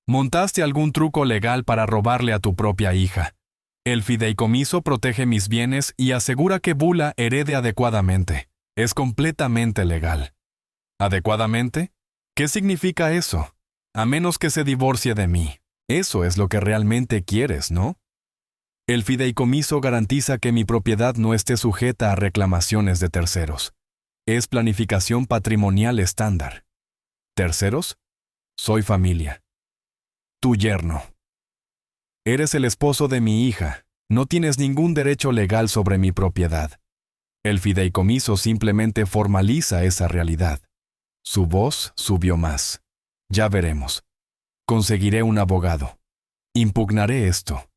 Montaste algún truco legal para robarle a tu propia hija. El fideicomiso protege mis bienes y asegura que Bula herede adecuadamente. Es completamente legal. ¿Adecuadamente? ¿Qué significa eso? A menos que se divorcie de mí. Eso es lo que realmente quieres, ¿no? El fideicomiso garantiza que mi propiedad no esté sujeta a reclamaciones de terceros. Es planificación patrimonial estándar. ¿Terceros? Soy familia. Tu yerno. Eres el esposo de mi hija. No tienes ningún derecho legal sobre mi propiedad. El fideicomiso simplemente formaliza esa realidad. Su voz subió más. Ya veremos. Conseguiré un abogado. Impugnaré esto.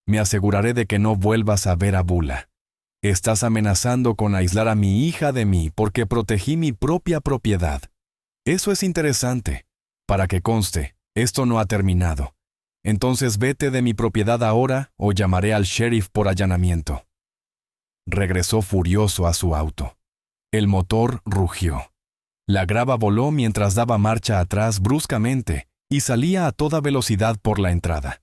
Me aseguraré de que no vuelvas a ver a Bula. Estás amenazando con aislar a mi hija de mí porque protegí mi propia propiedad. Eso es interesante. Para que conste, esto no ha terminado. Entonces vete de mi propiedad ahora o llamaré al sheriff por allanamiento. Regresó furioso a su auto. El motor rugió. La grava voló mientras daba marcha atrás bruscamente y salía a toda velocidad por la entrada.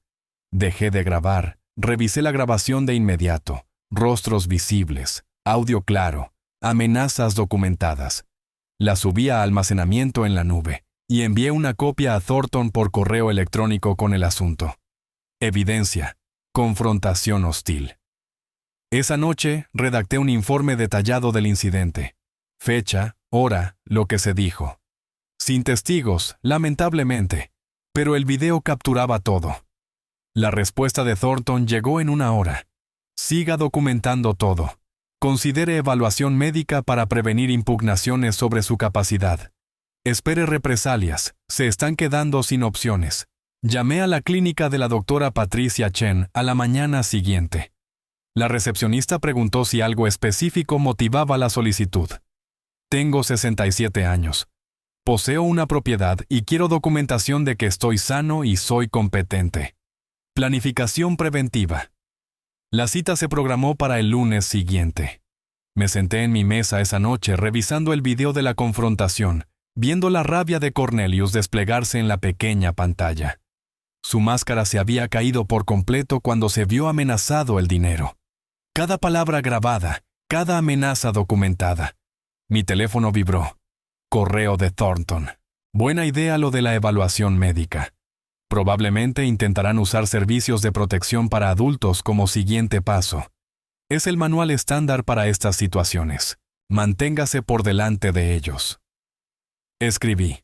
Dejé de grabar, revisé la grabación de inmediato. Rostros visibles, audio claro, amenazas documentadas. La subí a almacenamiento en la nube y envié una copia a Thornton por correo electrónico con el asunto. Evidencia. Confrontación hostil. Esa noche redacté un informe detallado del incidente. Fecha, hora, lo que se dijo. Sin testigos, lamentablemente, pero el video capturaba todo. La respuesta de Thornton llegó en 1 hora. Siga documentando todo. Considere evaluación médica para prevenir impugnaciones sobre su capacidad. Espere represalias, se están quedando sin opciones. Llamé a la clínica de la doctora Patricia Chen a la mañana siguiente. La recepcionista preguntó si algo específico motivaba la solicitud. Tengo 67 años. Poseo una propiedad y quiero documentación de que estoy sano y soy competente. Planificación preventiva. La cita se programó para el lunes siguiente. Me senté en mi mesa esa noche revisando el video de la confrontación, viendo la rabia de Cornelius desplegarse en la pequeña pantalla. Su máscara se había caído por completo cuando se vio amenazado el dinero. Cada palabra grabada, cada amenaza documentada. Mi teléfono vibró. Correo de Thornton. Buena idea lo de la evaluación médica. Probablemente intentarán usar servicios de protección para adultos como siguiente paso. Es el manual estándar para estas situaciones. Manténgase por delante de ellos. Escribí.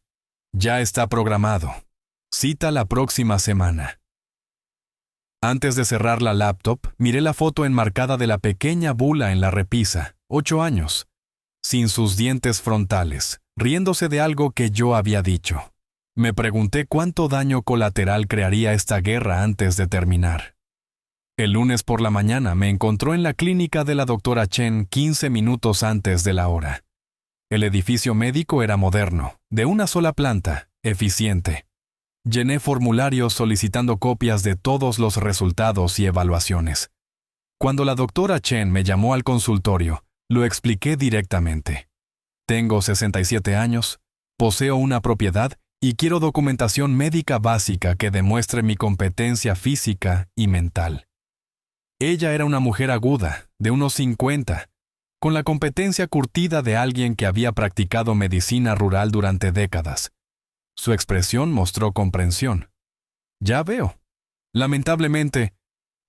Ya está programado. Cita la próxima semana. Antes de cerrar la laptop, miré la foto enmarcada de la pequeña Bula en la repisa, 8 años, sin sus dientes frontales, riéndose de algo que yo había dicho. Me pregunté cuánto daño colateral crearía esta guerra antes de terminar. El lunes por la mañana me encontró en la clínica de la doctora Chen 15 minutos antes de la hora. El edificio médico era moderno, de una sola planta, eficiente. Llené formularios solicitando copias de todos los resultados y evaluaciones. Cuando la doctora Chen me llamó al consultorio, lo expliqué directamente. Tengo 67 años, poseo una propiedad y quiero documentación médica básica que demuestre mi competencia física y mental. Ella era una mujer aguda, de unos 50, con la competencia curtida de alguien que había practicado medicina rural durante décadas. Su expresión mostró comprensión. Ya veo. Lamentablemente,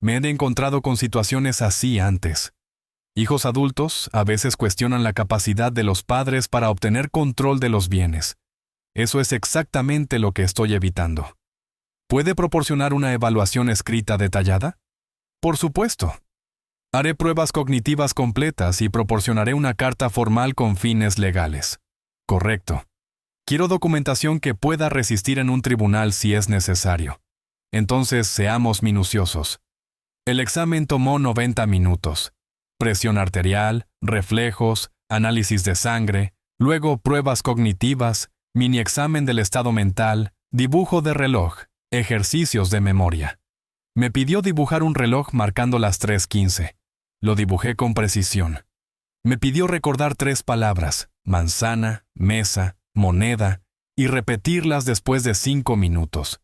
me he encontrado con situaciones así antes. Hijos adultos a veces cuestionan la capacidad de los padres para obtener control de los bienes. Eso es exactamente lo que estoy evitando. ¿Puede proporcionar una evaluación escrita detallada? Por supuesto. Haré pruebas cognitivas completas y proporcionaré una carta formal con fines legales. Correcto. Quiero documentación que pueda resistir en un tribunal si es necesario. Entonces seamos minuciosos. El examen tomó 90 minutos. Presión arterial, reflejos, análisis de sangre, luego pruebas cognitivas, mini examen del estado mental, dibujo de reloj, ejercicios de memoria. Me pidió dibujar un reloj marcando las 3:15. Lo dibujé con precisión. Me pidió recordar 3 palabras, manzana, mesa, moneda, y repetirlas después de 5 minutos.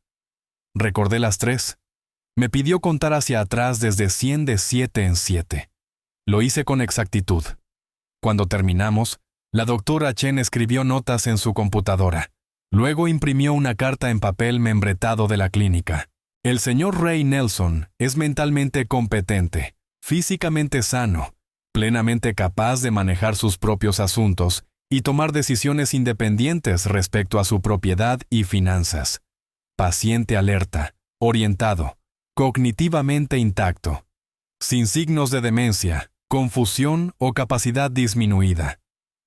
Recordé las 3. Me pidió contar hacia atrás desde 100 de 7 en 7. Lo hice con exactitud. Cuando terminamos, la doctora Chen escribió notas en su computadora. Luego imprimió una carta en papel membretado de la clínica. El señor Ray Nelson es mentalmente competente, físicamente sano, plenamente capaz de manejar sus propios asuntos y tomar decisiones independientes respecto a su propiedad y finanzas. Paciente alerta, orientado, cognitivamente intacto, sin signos de demencia, confusión o capacidad disminuida.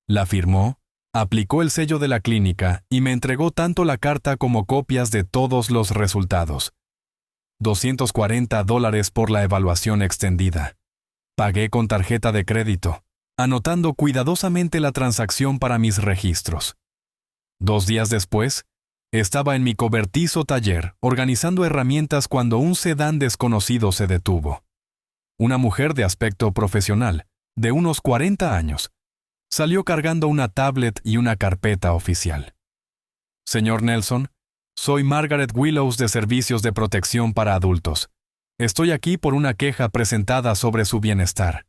La firmó, aplicó el sello de la clínica y me entregó tanto la carta como copias de todos los resultados. $240 por la evaluación extendida. Pagué con tarjeta de crédito, anotando cuidadosamente la transacción para mis registros. 2 días después, estaba en mi cobertizo taller organizando herramientas cuando un sedán desconocido se detuvo. Una mujer de aspecto profesional, de unos 40 años, salió cargando una tablet y una carpeta oficial. Señor Nelson, soy Margaret Willows de Servicios de Protección para Adultos. Estoy aquí por una queja presentada sobre su bienestar.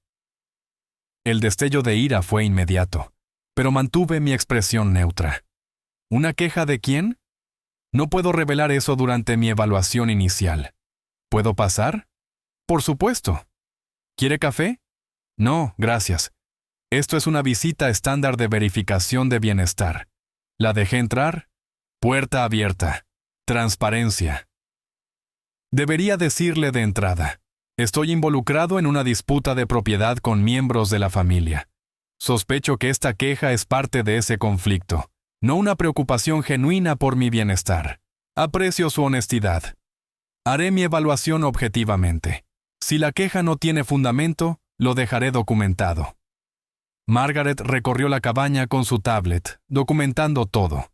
El destello de ira fue inmediato, pero mantuve mi expresión neutra. ¿Una queja de quién? No puedo revelar eso durante mi evaluación inicial. ¿Puedo pasar? Por supuesto. ¿Quiere café? No, gracias. Esto es una visita estándar de verificación de bienestar. La dejé entrar. Puerta abierta. Transparencia. Debería decirle de entrada. Estoy involucrado en una disputa de propiedad con miembros de la familia. Sospecho que esta queja es parte de ese conflicto, no una preocupación genuina por mi bienestar. Aprecio su honestidad. Haré mi evaluación objetivamente. Si la queja no tiene fundamento, lo dejaré documentado. Margaret recorrió la cabaña con su tablet, documentando todo.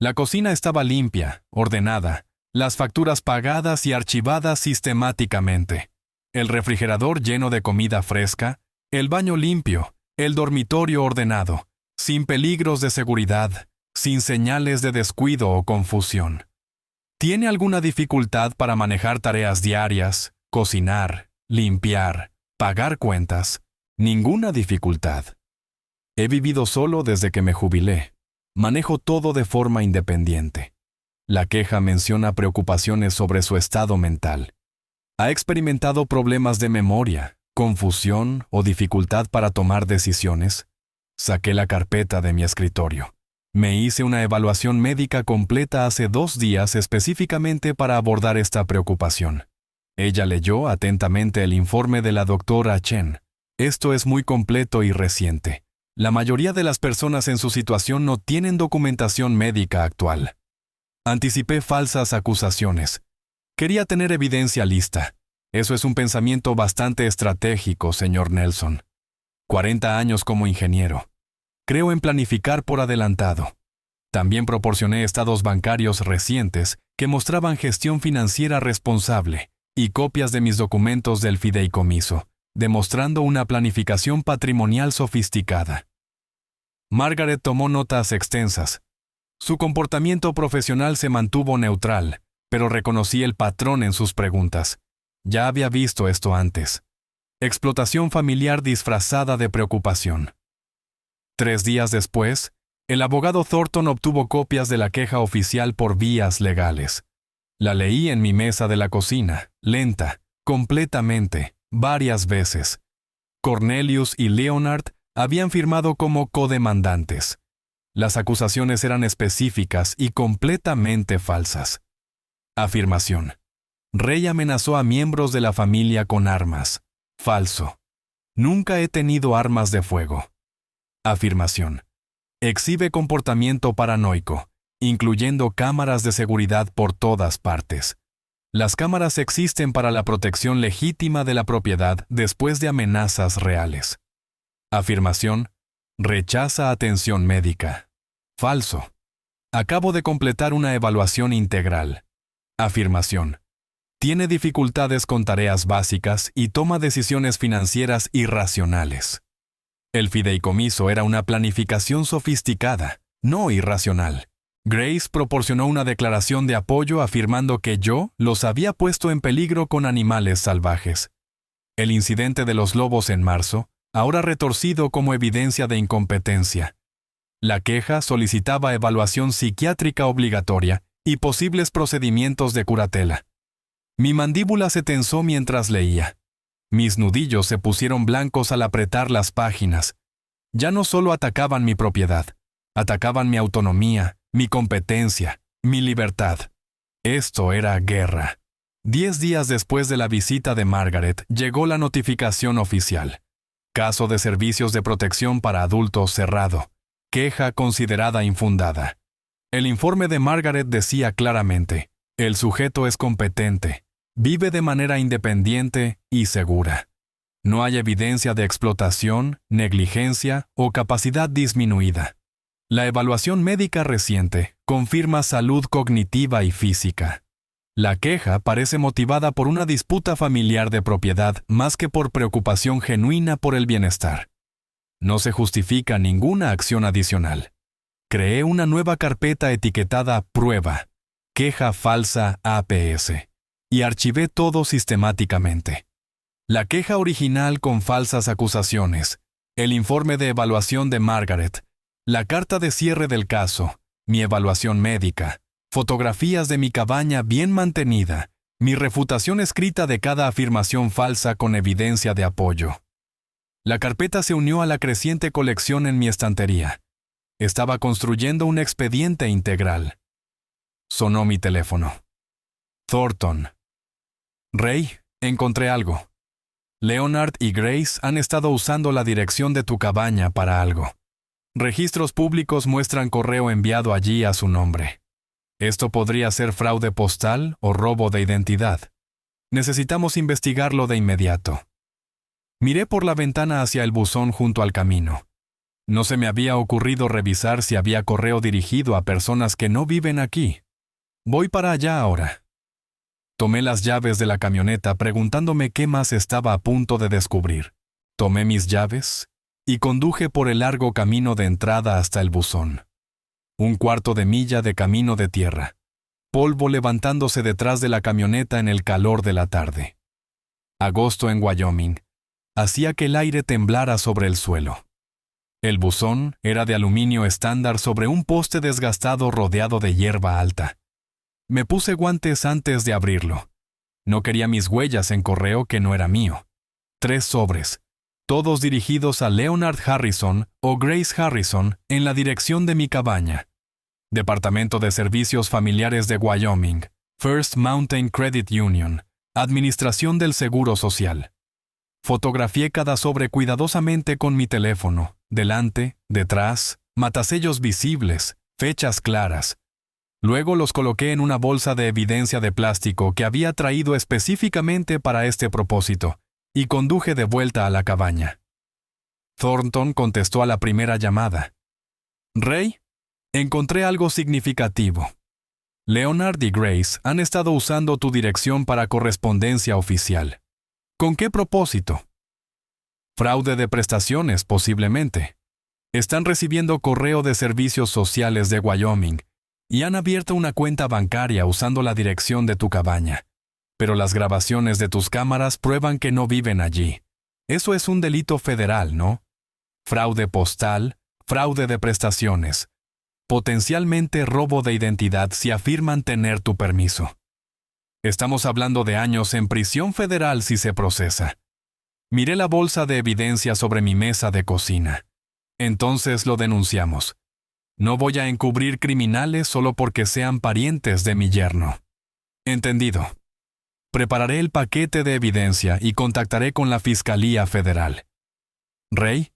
La cocina estaba limpia, ordenada, las facturas pagadas y archivadas sistemáticamente. El refrigerador lleno de comida fresca, el baño limpio, el dormitorio ordenado, sin peligros de seguridad, sin señales de descuido o confusión. ¿Tiene alguna dificultad para manejar tareas diarias, cocinar, limpiar, pagar cuentas? Ninguna dificultad. He vivido solo desde que me jubilé. Manejo todo de forma independiente. La queja menciona preocupaciones sobre su estado mental. ¿Ha experimentado problemas de memoria, confusión o dificultad para tomar decisiones? Saqué la carpeta de mi escritorio. Me hice una evaluación médica completa hace 2 días específicamente para abordar esta preocupación. Ella leyó atentamente el informe de la doctora Chen. Esto es muy completo y reciente. La mayoría de las personas en su situación no tienen documentación médica actual. Anticipé falsas acusaciones. Quería tener evidencia lista. Eso es un pensamiento bastante estratégico, señor Nelson. 40 años como ingeniero. Creo en planificar por adelantado. También proporcioné estados bancarios recientes que mostraban gestión financiera responsable y copias de mis documentos del fideicomiso, demostrando una planificación patrimonial sofisticada. Margaret tomó notas extensas. Su comportamiento profesional se mantuvo neutral, pero reconocí el patrón en sus preguntas. Ya había visto esto antes. Explotación familiar disfrazada de preocupación. 3 días después, el abogado Thornton obtuvo copias de la queja oficial por vías legales. La leí en mi mesa de la cocina, lenta, completamente, varias veces. Cornelius y Leonard habían firmado como codemandantes. Las acusaciones eran específicas y completamente falsas. Afirmación. Ray amenazó a miembros de la familia con armas. Falso. Nunca he tenido armas de fuego. Afirmación. Exhibe comportamiento paranoico, incluyendo cámaras de seguridad por todas partes. Las cámaras existen para la protección legítima de la propiedad después de amenazas reales. Afirmación: rechaza atención médica. Falso. Acabo de completar una evaluación integral. Afirmación: tiene dificultades con tareas básicas y toma decisiones financieras irracionales. El fideicomiso era una planificación sofisticada, no irracional. Grace proporcionó una declaración de apoyo afirmando que yo los había puesto en peligro con animales salvajes. El incidente de los lobos en marzo, ahora retorcido como evidencia de incompetencia. La queja solicitaba evaluación psiquiátrica obligatoria y posibles procedimientos de curatela. Mi mandíbula se tensó mientras leía. Mis nudillos se pusieron blancos al apretar las páginas. Ya no solo atacaban mi propiedad, atacaban mi autonomía, mi competencia, mi libertad. Esto era guerra. 10 días después de la visita de Margaret, llegó la notificación oficial. Caso de servicios de protección para adultos cerrado. Queja considerada infundada. El informe de Margaret decía claramente: el sujeto es competente, vive de manera independiente y segura. No hay evidencia de explotación, negligencia o capacidad disminuida. La evaluación médica reciente confirma salud cognitiva y física. La queja parece motivada por una disputa familiar de propiedad más que por preocupación genuina por el bienestar. No se justifica ninguna acción adicional. Creé una nueva carpeta etiquetada Prueba, Queja Falsa APS, y archivé todo sistemáticamente. La queja original con falsas acusaciones, el informe de evaluación de Margaret, la carta de cierre del caso, mi evaluación médica, fotografías de mi cabaña bien mantenida, mi refutación escrita de cada afirmación falsa con evidencia de apoyo. La carpeta se unió a la creciente colección en mi estantería. Estaba construyendo un expediente integral. Sonó mi teléfono. Thornton. Ray, encontré algo. Leonard y Grace han estado usando la dirección de tu cabaña para algo. Registros públicos muestran correo enviado allí a su nombre. Esto podría ser fraude postal o robo de identidad. Necesitamos investigarlo de inmediato. Miré por la ventana hacia el buzón junto al camino. No se me había ocurrido revisar si había correo dirigido a personas que no viven aquí. Voy para allá ahora. Tomé las llaves de la camioneta preguntándome qué más estaba a punto de descubrir. Tomé mis llaves y conduje por el largo camino de entrada hasta el buzón. 1/4 de milla de camino de tierra. Polvo levantándose detrás de la camioneta en el calor de la tarde. Agosto en Wyoming hacía que el aire temblara sobre el suelo. El buzón era de aluminio estándar sobre un poste desgastado rodeado de hierba alta. Me puse guantes antes de abrirlo. No quería mis huellas en correo que no era mío. 3 sobres, todos dirigidos a Leonard Harrison o Grace Harrison en la dirección de mi cabaña. Departamento de Servicios Familiares de Wyoming, First Mountain Credit Union, Administración del Seguro Social. Fotografié cada sobre cuidadosamente con mi teléfono, delante, detrás, matasellos visibles, fechas claras. Luego los coloqué en una bolsa de evidencia de plástico que había traído específicamente para este propósito, y conduje de vuelta a la cabaña. Thornton contestó a la primera llamada. Ray, encontré algo significativo. Leonard y Grace han estado usando tu dirección para correspondencia oficial. ¿Con qué propósito? Fraude de prestaciones, posiblemente. Están recibiendo correo de servicios sociales de Wyoming y han abierto una cuenta bancaria usando la dirección de tu cabaña. Pero las grabaciones de tus cámaras prueban que no viven allí. Eso es un delito federal, ¿no? Fraude postal, fraude de prestaciones. Potencialmente robo de identidad si afirman tener tu permiso. Estamos hablando de años en prisión federal si se procesa. Miré la bolsa de evidencia sobre mi mesa de cocina. Entonces lo denunciamos. No voy a encubrir criminales solo porque sean parientes de mi yerno. Entendido. Prepararé el paquete de evidencia y contactaré con la Fiscalía Federal. Ray,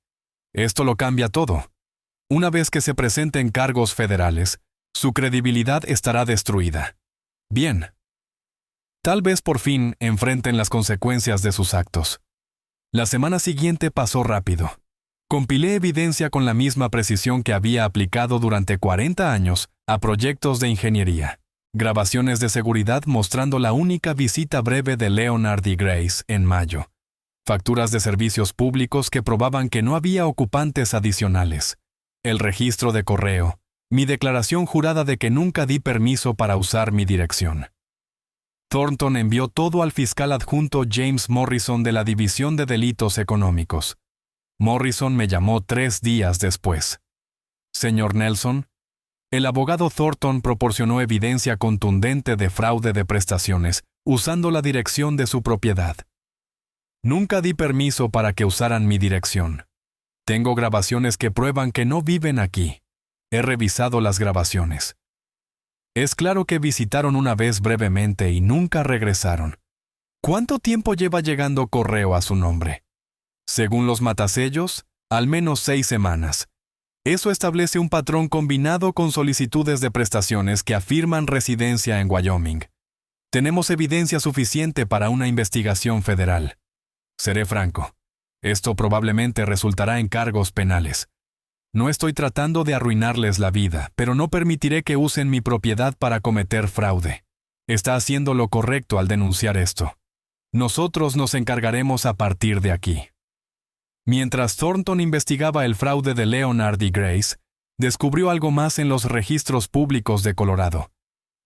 esto lo cambia todo. Una vez que se presenten cargos federales, su credibilidad estará destruida. Bien. Tal vez por fin enfrenten las consecuencias de sus actos. La semana siguiente pasó rápido. Compilé evidencia con la misma precisión que había aplicado durante 40 años a proyectos de ingeniería. Grabaciones de seguridad mostrando la única visita breve de Leonard y Grace en mayo. Facturas de servicios públicos que probaban que no había ocupantes adicionales. El registro de correo. Mi declaración jurada de que nunca di permiso para usar mi dirección. Thornton envió todo al fiscal adjunto James Morrison de la División de Delitos Económicos. Morrison me llamó 3 días después. Señor Nelson, el abogado Thornton proporcionó evidencia contundente de fraude de prestaciones, usando la dirección de su propiedad. Nunca di permiso para que usaran mi dirección. Tengo grabaciones que prueban que no viven aquí. He revisado las grabaciones. Es claro que visitaron una vez brevemente y nunca regresaron. ¿Cuánto tiempo lleva llegando correo a su nombre? Según los matasellos, al menos 6 semanas. Eso establece un patrón combinado con solicitudes de prestaciones que afirman residencia en Wyoming. Tenemos evidencia suficiente para una investigación federal. Seré franco. Esto probablemente resultará en cargos penales. No estoy tratando de arruinarles la vida, pero no permitiré que usen mi propiedad para cometer fraude. Está haciendo lo correcto al denunciar esto. Nosotros nos encargaremos a partir de aquí. Mientras Thornton investigaba el fraude de Leonard y Grace, descubrió algo más en los registros públicos de Colorado.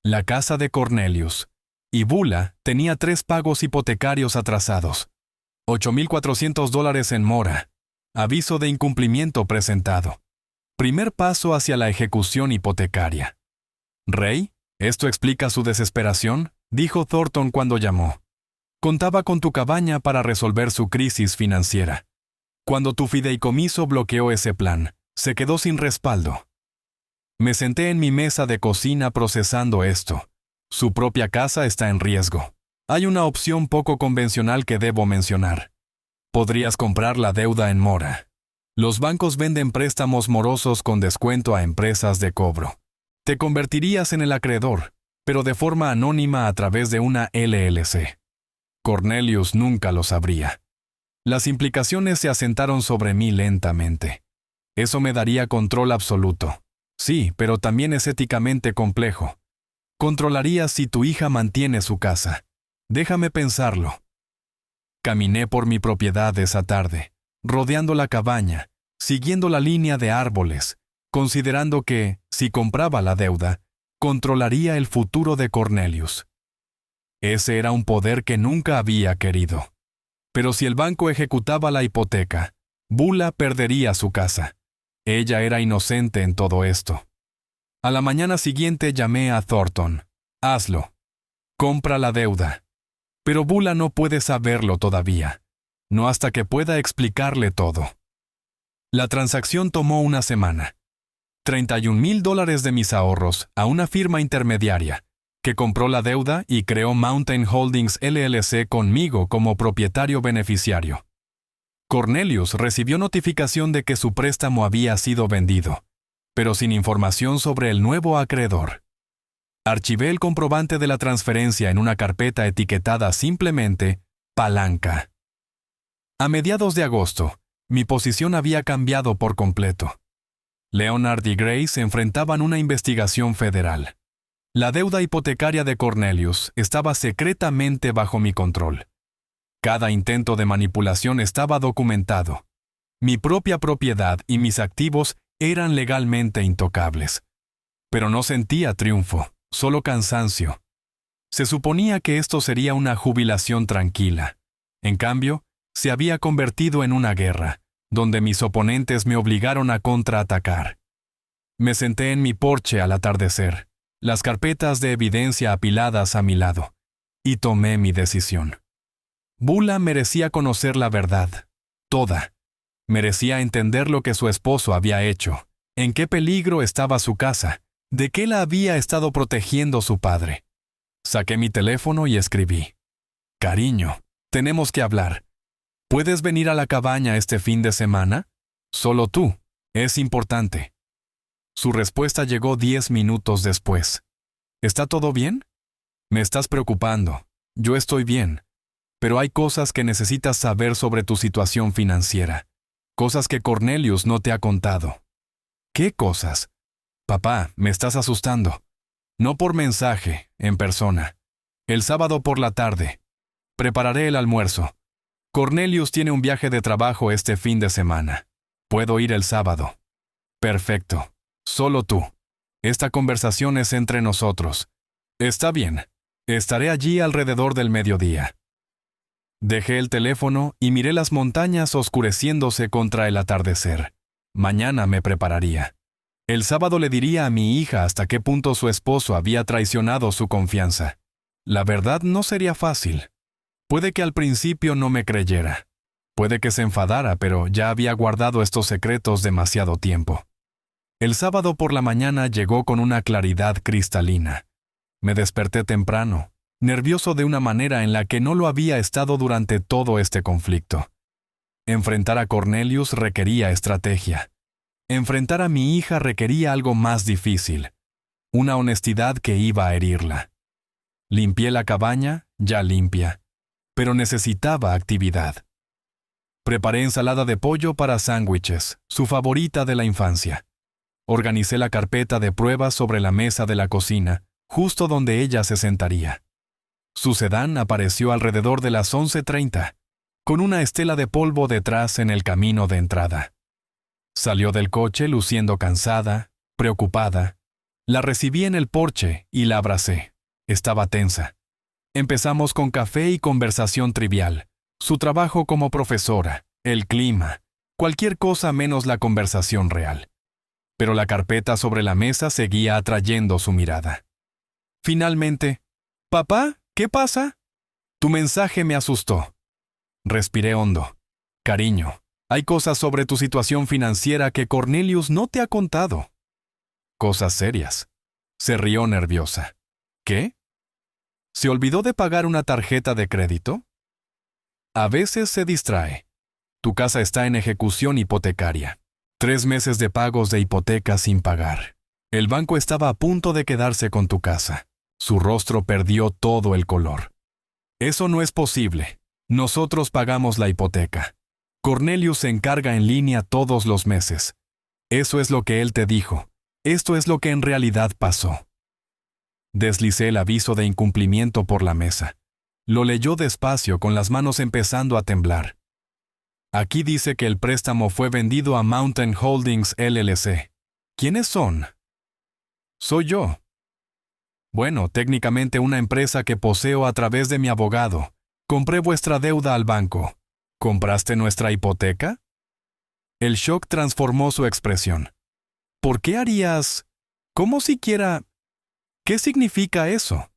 La casa de Cornelius. Y Bula tenía 3 pagos hipotecarios atrasados. $8,400 en mora. Aviso de incumplimiento presentado. Primer paso hacia la ejecución hipotecaria. Rey, ¿esto explica su desesperación?, dijo Thornton cuando llamó. Contaba con tu cabaña para resolver su crisis financiera. Cuando tu fideicomiso bloqueó ese plan, se quedó sin respaldo. Me senté en mi mesa de cocina procesando esto. Su propia casa está en riesgo. Hay una opción poco convencional que debo mencionar. Podrías comprar la deuda en mora. Los bancos venden préstamos morosos con descuento a empresas de cobro. Te convertirías en el acreedor, pero de forma anónima a través de una LLC. Cornelius nunca lo sabría. Las implicaciones se asentaron sobre mí lentamente. Eso me daría control absoluto. Sí, pero también es éticamente complejo. Controlarías si tu hija mantiene su casa. Déjame pensarlo. Caminé por mi propiedad esa tarde, rodeando la cabaña, siguiendo la línea de árboles, considerando que, si compraba la deuda, controlaría el futuro de Cornelius. Ese era un poder que nunca había querido. Pero si el banco ejecutaba la hipoteca, Bula perdería su casa. Ella era inocente en todo esto. A la mañana siguiente llamé a Thornton. Hazlo. Compra la deuda. Pero Bula no puede saberlo todavía. No hasta que pueda explicarle todo. La transacción tomó una semana. $31,000 de mis ahorros a una firma intermediaria, que compró la deuda y creó Mountain Holdings LLC conmigo como propietario beneficiario. Cornelius recibió notificación de que su préstamo había sido vendido, pero sin información sobre el nuevo acreedor. Archivé el comprobante de la transferencia en una carpeta etiquetada simplemente Palanca. A mediados de agosto, mi posición había cambiado por completo. Leonard y Grace enfrentaban una investigación federal. La deuda hipotecaria de Cornelius estaba secretamente bajo mi control. Cada intento de manipulación estaba documentado. Mi propia propiedad y mis activos eran legalmente intocables. Pero no sentía triunfo, solo cansancio. Se suponía que esto sería una jubilación tranquila. En cambio, se había convertido en una guerra, donde mis oponentes me obligaron a contraatacar. Me senté en mi porche al atardecer, las carpetas de evidencia apiladas a mi lado, y tomé mi decisión. Bula merecía conocer la verdad, toda. Merecía entender lo que su esposo había hecho, en qué peligro estaba su casa, de qué la había estado protegiendo su padre. Saqué mi teléfono y escribí: «Cariño, tenemos que hablar. ¿Puedes venir a la cabaña este fin de semana? Solo tú. Es importante». Su respuesta llegó 10 minutos después. «¿Está todo bien? Me estás preocupando. Yo estoy bien, pero hay cosas que necesitas saber sobre tu situación financiera, cosas que Cornelius no te ha contado. ¿Qué cosas? Papá, me estás asustando. No por mensaje, en persona. El sábado por la tarde. Prepararé el almuerzo. Cornelius tiene un viaje de trabajo este fin de semana. Puedo ir el sábado. Perfecto. Solo tú. Esta conversación es entre nosotros. Está bien. Estaré allí alrededor del mediodía. Dejé el teléfono y miré las montañas oscureciéndose contra el atardecer. Mañana me prepararía. El sábado le diría a mi hija hasta qué punto su esposo había traicionado su confianza. La verdad no sería fácil. Puede que al principio no me creyera. Puede que se enfadara, pero ya había guardado estos secretos demasiado tiempo. El sábado por la mañana llegó con una claridad cristalina. Me desperté temprano, nervioso de una manera en la que no lo había estado durante todo este conflicto. Enfrentar a Cornelius requería estrategia. Enfrentar a mi hija requería algo más difícil, una honestidad que iba a herirla. Limpié la cabaña, ya limpia, pero necesitaba actividad. Preparé ensalada de pollo para sándwiches, su favorita de la infancia. Organicé la carpeta de pruebas sobre la mesa de la cocina, justo donde ella se sentaría. Su sedán apareció alrededor de las 11:30, con una estela de polvo detrás en el camino de entrada. Salió del coche luciendo cansada, preocupada. La recibí en el porche y la abracé. Estaba tensa. Empezamos con café y conversación trivial, su trabajo como profesora, el clima, cualquier cosa menos la conversación real. Pero la carpeta sobre la mesa seguía atrayendo su mirada. Finalmente, «Papá, ¿qué pasa?» «Tu mensaje me asustó». Respiré hondo. «Cariño, hay cosas sobre tu situación financiera que Cornelius no te ha contado». «Cosas serias». Se rió nerviosa. «¿Qué? ¿Se olvidó de pagar una tarjeta de crédito?» «A veces se distrae. Tu casa está en ejecución hipotecaria. 3 meses de pagos de hipoteca sin pagar. El banco estaba a punto de quedarse con tu casa». Su rostro perdió todo el color. «Eso no es posible. Nosotros pagamos la hipoteca. Cornelius se encarga en línea todos los meses. Eso es lo que él te dijo. Esto es lo que en realidad pasó». Deslicé el aviso de incumplimiento por la mesa. Lo leyó despacio, con las manos empezando a temblar. «Aquí dice que el préstamo fue vendido a Mountain Holdings LLC. ¿Quiénes son?» «Soy yo». «Bueno, técnicamente una empresa que poseo a través de mi abogado. Compré vuestra deuda al banco. ¿Compraste nuestra hipoteca?» El shock transformó su expresión. «¿Por qué harías? ¿Cómo siquiera? ¿Qué significa eso?»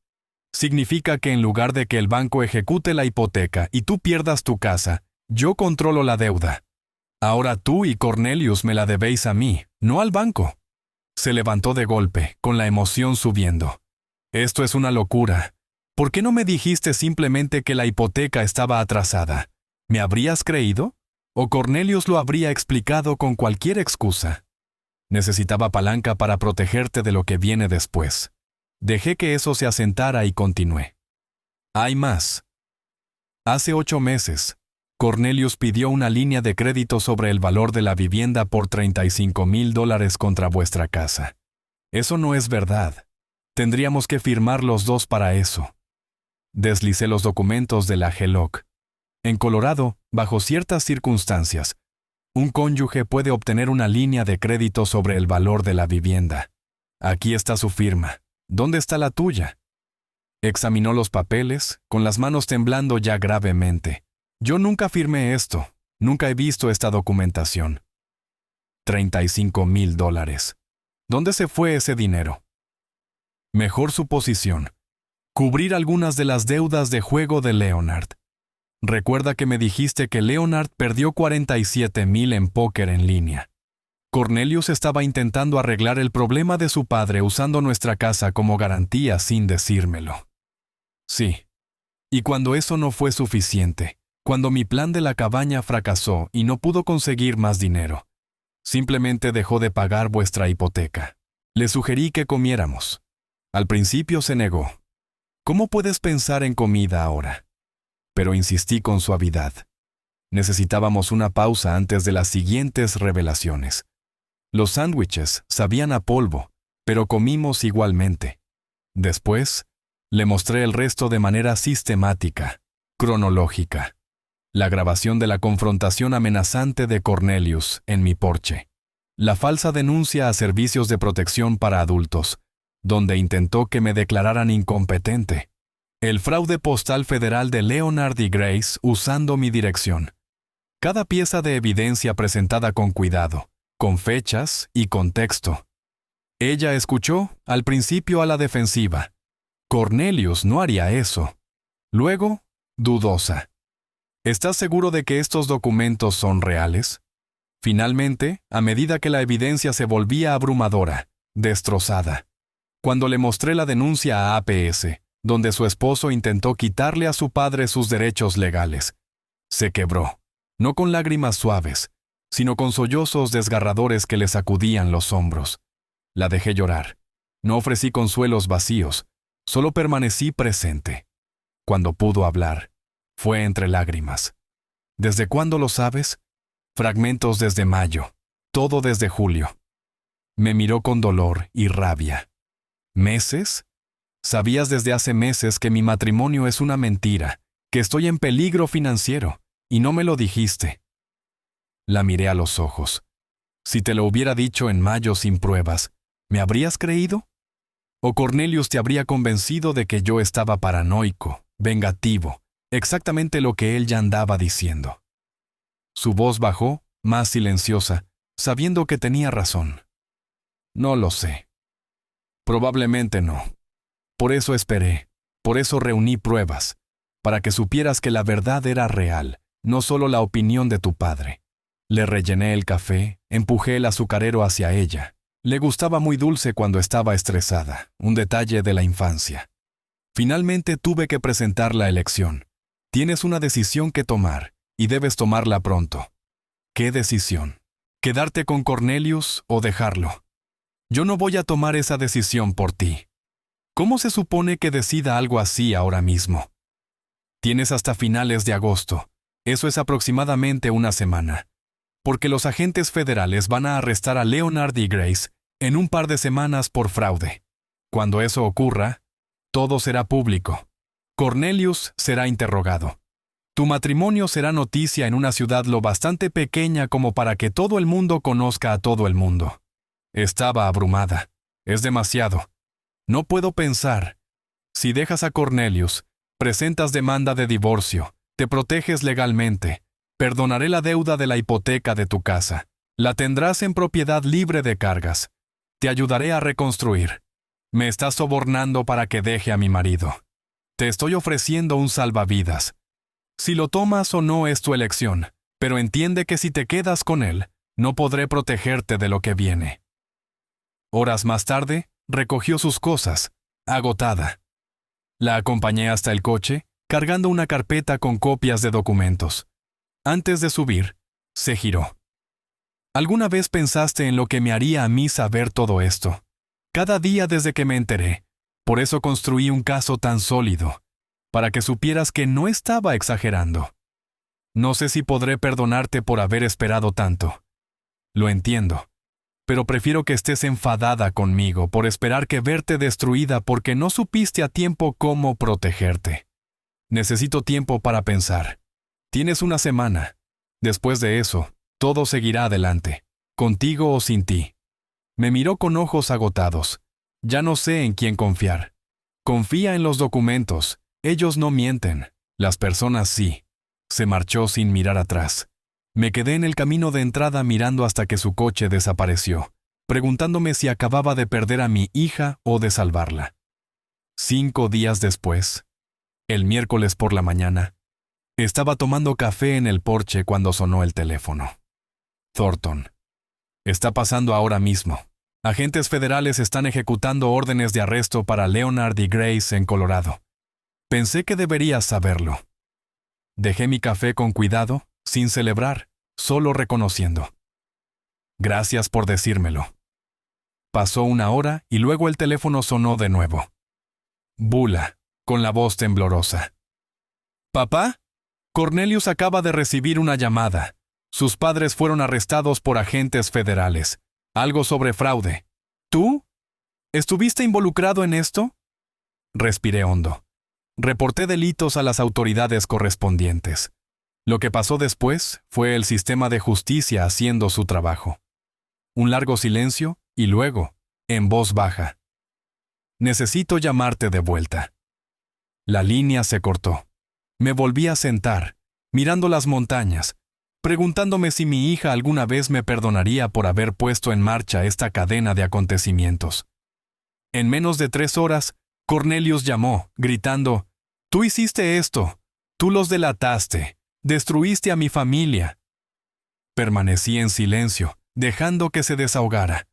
«Significa que en lugar de que el banco ejecute la hipoteca y tú pierdas tu casa, yo controlo la deuda. Ahora tú y Cornelius me la debéis a mí, no al banco». Se levantó de golpe, con la emoción subiendo. «Esto es una locura. ¿Por qué no me dijiste simplemente que la hipoteca estaba atrasada? ¿Me habrías creído? ¿O Cornelius lo habría explicado con cualquier excusa?» Necesitaba palanca para protegerte de lo que viene después. Dejé que eso se asentara y continué. «Hay más. Hace 8 meses, Cornelius pidió una línea de crédito sobre el valor de la vivienda por $35,000 contra vuestra casa. Eso no es verdad. Tendríamos que firmar los dos para eso». Deslicé los documentos de la HELOC. En Colorado, bajo ciertas circunstancias, un cónyuge puede obtener una línea de crédito sobre el valor de la vivienda. Aquí está su firma. ¿Dónde está la tuya? Examinó los papeles, con las manos temblando ya gravemente. «Yo nunca firmé esto. Nunca he visto esta documentación». $35,000. ¿Dónde se fue ese dinero? Mejor suposición. Cubrir algunas de las deudas de juego de Leonard. Recuerda que me dijiste que Leonard perdió $47,000 en póker en línea. Cornelius estaba intentando arreglar el problema de su padre usando nuestra casa como garantía sin decírmelo. Sí. Y cuando eso no fue suficiente, cuando mi plan de la cabaña fracasó y no pudo conseguir más dinero, simplemente dejó de pagar vuestra hipoteca. Le sugerí que comiéramos. Al principio se negó. ¿Cómo puedes pensar en comida ahora? Pero insistí con suavidad. Necesitábamos una pausa antes de las siguientes revelaciones. Los sándwiches sabían a polvo, pero comimos igualmente. Después, le mostré el resto de manera sistemática, cronológica. La grabación de la confrontación amenazante de Cornelius en mi porche. La falsa denuncia a servicios de protección para adultos, donde intentó que me declararan incompetente. El fraude postal federal de Leonard y Grace usando mi dirección. Cada pieza de evidencia presentada con cuidado, con fechas y contexto. Ella escuchó, al principio a la defensiva. Cornelius no haría eso. Luego, dudosa. ¿Estás seguro de que estos documentos son reales? Finalmente, a medida que la evidencia se volvía abrumadora, destrozada. Cuando le mostré la denuncia a APS, donde su esposo intentó quitarle a su padre sus derechos legales, se quebró, no con lágrimas suaves, sino con sollozos desgarradores que le sacudían los hombros. La dejé llorar. No ofrecí consuelos vacíos, solo permanecí presente. Cuando pudo hablar, fue entre lágrimas. ¿Desde cuándo lo sabes? Fragmentos desde mayo, todo desde julio. Me miró con dolor y rabia. ¿Meses? Sabías desde hace meses que mi matrimonio es una mentira, que estoy en peligro financiero, y no me lo dijiste. La miré a los ojos. Si te lo hubiera dicho en mayo sin pruebas, ¿me habrías creído? ¿O Cornelius te habría convencido de que yo estaba paranoico, vengativo, exactamente lo que él ya andaba diciendo? Su voz bajó, más silenciosa, sabiendo que tenía razón. No lo sé. Probablemente no. Por eso esperé, por eso reuní pruebas, para que supieras que la verdad era real, no solo la opinión de tu padre. Le rellené el café, empujé el azucarero hacia ella. Le gustaba muy dulce cuando estaba estresada, un detalle de la infancia. Finalmente tuve que presentar la elección. Tienes una decisión que tomar, y debes tomarla pronto. ¿Qué decisión? ¿Quedarte con Cornelius o dejarlo? Yo no voy a tomar esa decisión por ti. ¿Cómo se supone que decida algo así ahora mismo? Tienes hasta finales de agosto. Eso es aproximadamente una semana. Porque los agentes federales van a arrestar a Leonard y Grace en un par de semanas por fraude. Cuando eso ocurra, todo será público. Cornelius será interrogado. Tu matrimonio será noticia en una ciudad lo bastante pequeña como para que todo el mundo conozca a todo el mundo. Estaba abrumada. Es demasiado. No puedo pensar. Si dejas a Cornelius, presentas demanda de divorcio, te proteges legalmente, perdonaré la deuda de la hipoteca de tu casa, la tendrás en propiedad libre de cargas, te ayudaré a reconstruir. Me estás sobornando para que deje a mi marido. Te estoy ofreciendo un salvavidas. Si lo tomas o no es tu elección, pero entiende que si te quedas con él, no podré protegerte de lo que viene. Horas más tarde, recogió sus cosas, agotada. La acompañé hasta el coche, cargando una carpeta con copias de documentos. Antes de subir, se giró. ¿Alguna vez pensaste en lo que me haría a mí saber todo esto? Cada día desde que me enteré. Por eso construí un caso tan sólido, para que supieras que no estaba exagerando. No sé si podré perdonarte por haber esperado tanto. Lo entiendo. Pero prefiero que estés enfadada conmigo por esperar que verte destruida porque no supiste a tiempo cómo protegerte. Necesito tiempo para pensar. Tienes una semana. Después de eso, todo seguirá adelante, contigo o sin ti. Me miró con ojos agotados. Ya no sé en quién confiar. Confía en los documentos. Ellos no mienten. Las personas sí. Se marchó sin mirar atrás. Me quedé en el camino de entrada mirando hasta que su coche desapareció, preguntándome si acababa de perder a mi hija o de salvarla. 5 días después, el miércoles por la mañana, estaba tomando café en el porche cuando sonó el teléfono. Thornton. Está pasando ahora mismo. Agentes federales están ejecutando órdenes de arresto para Leonard y Grace en Colorado. Pensé que deberías saberlo. Dejé mi café con cuidado, sin celebrar, solo reconociendo. Gracias por decírmelo. Pasó una hora y luego el teléfono sonó de nuevo. Bula. con la voz temblorosa. «¿Papá? Cornelius acaba de recibir una llamada. Sus padres fueron arrestados por agentes federales. Algo sobre fraude. ¿Tú? ¿Estuviste involucrado en esto?» Respiré hondo. Reporté delitos a las autoridades correspondientes. Lo que pasó después fue el sistema de justicia haciendo su trabajo. Un largo silencio y luego, en voz baja: «Necesito llamarte de vuelta». La línea se cortó. Me volví a sentar, mirando las montañas, preguntándome si mi hija alguna vez me perdonaría por haber puesto en marcha esta cadena de acontecimientos. En menos de 3 horas, Cornelius llamó, gritando: «Tú hiciste esto, tú los delataste, destruiste a mi familia». Permanecí en silencio, dejando que se desahogara.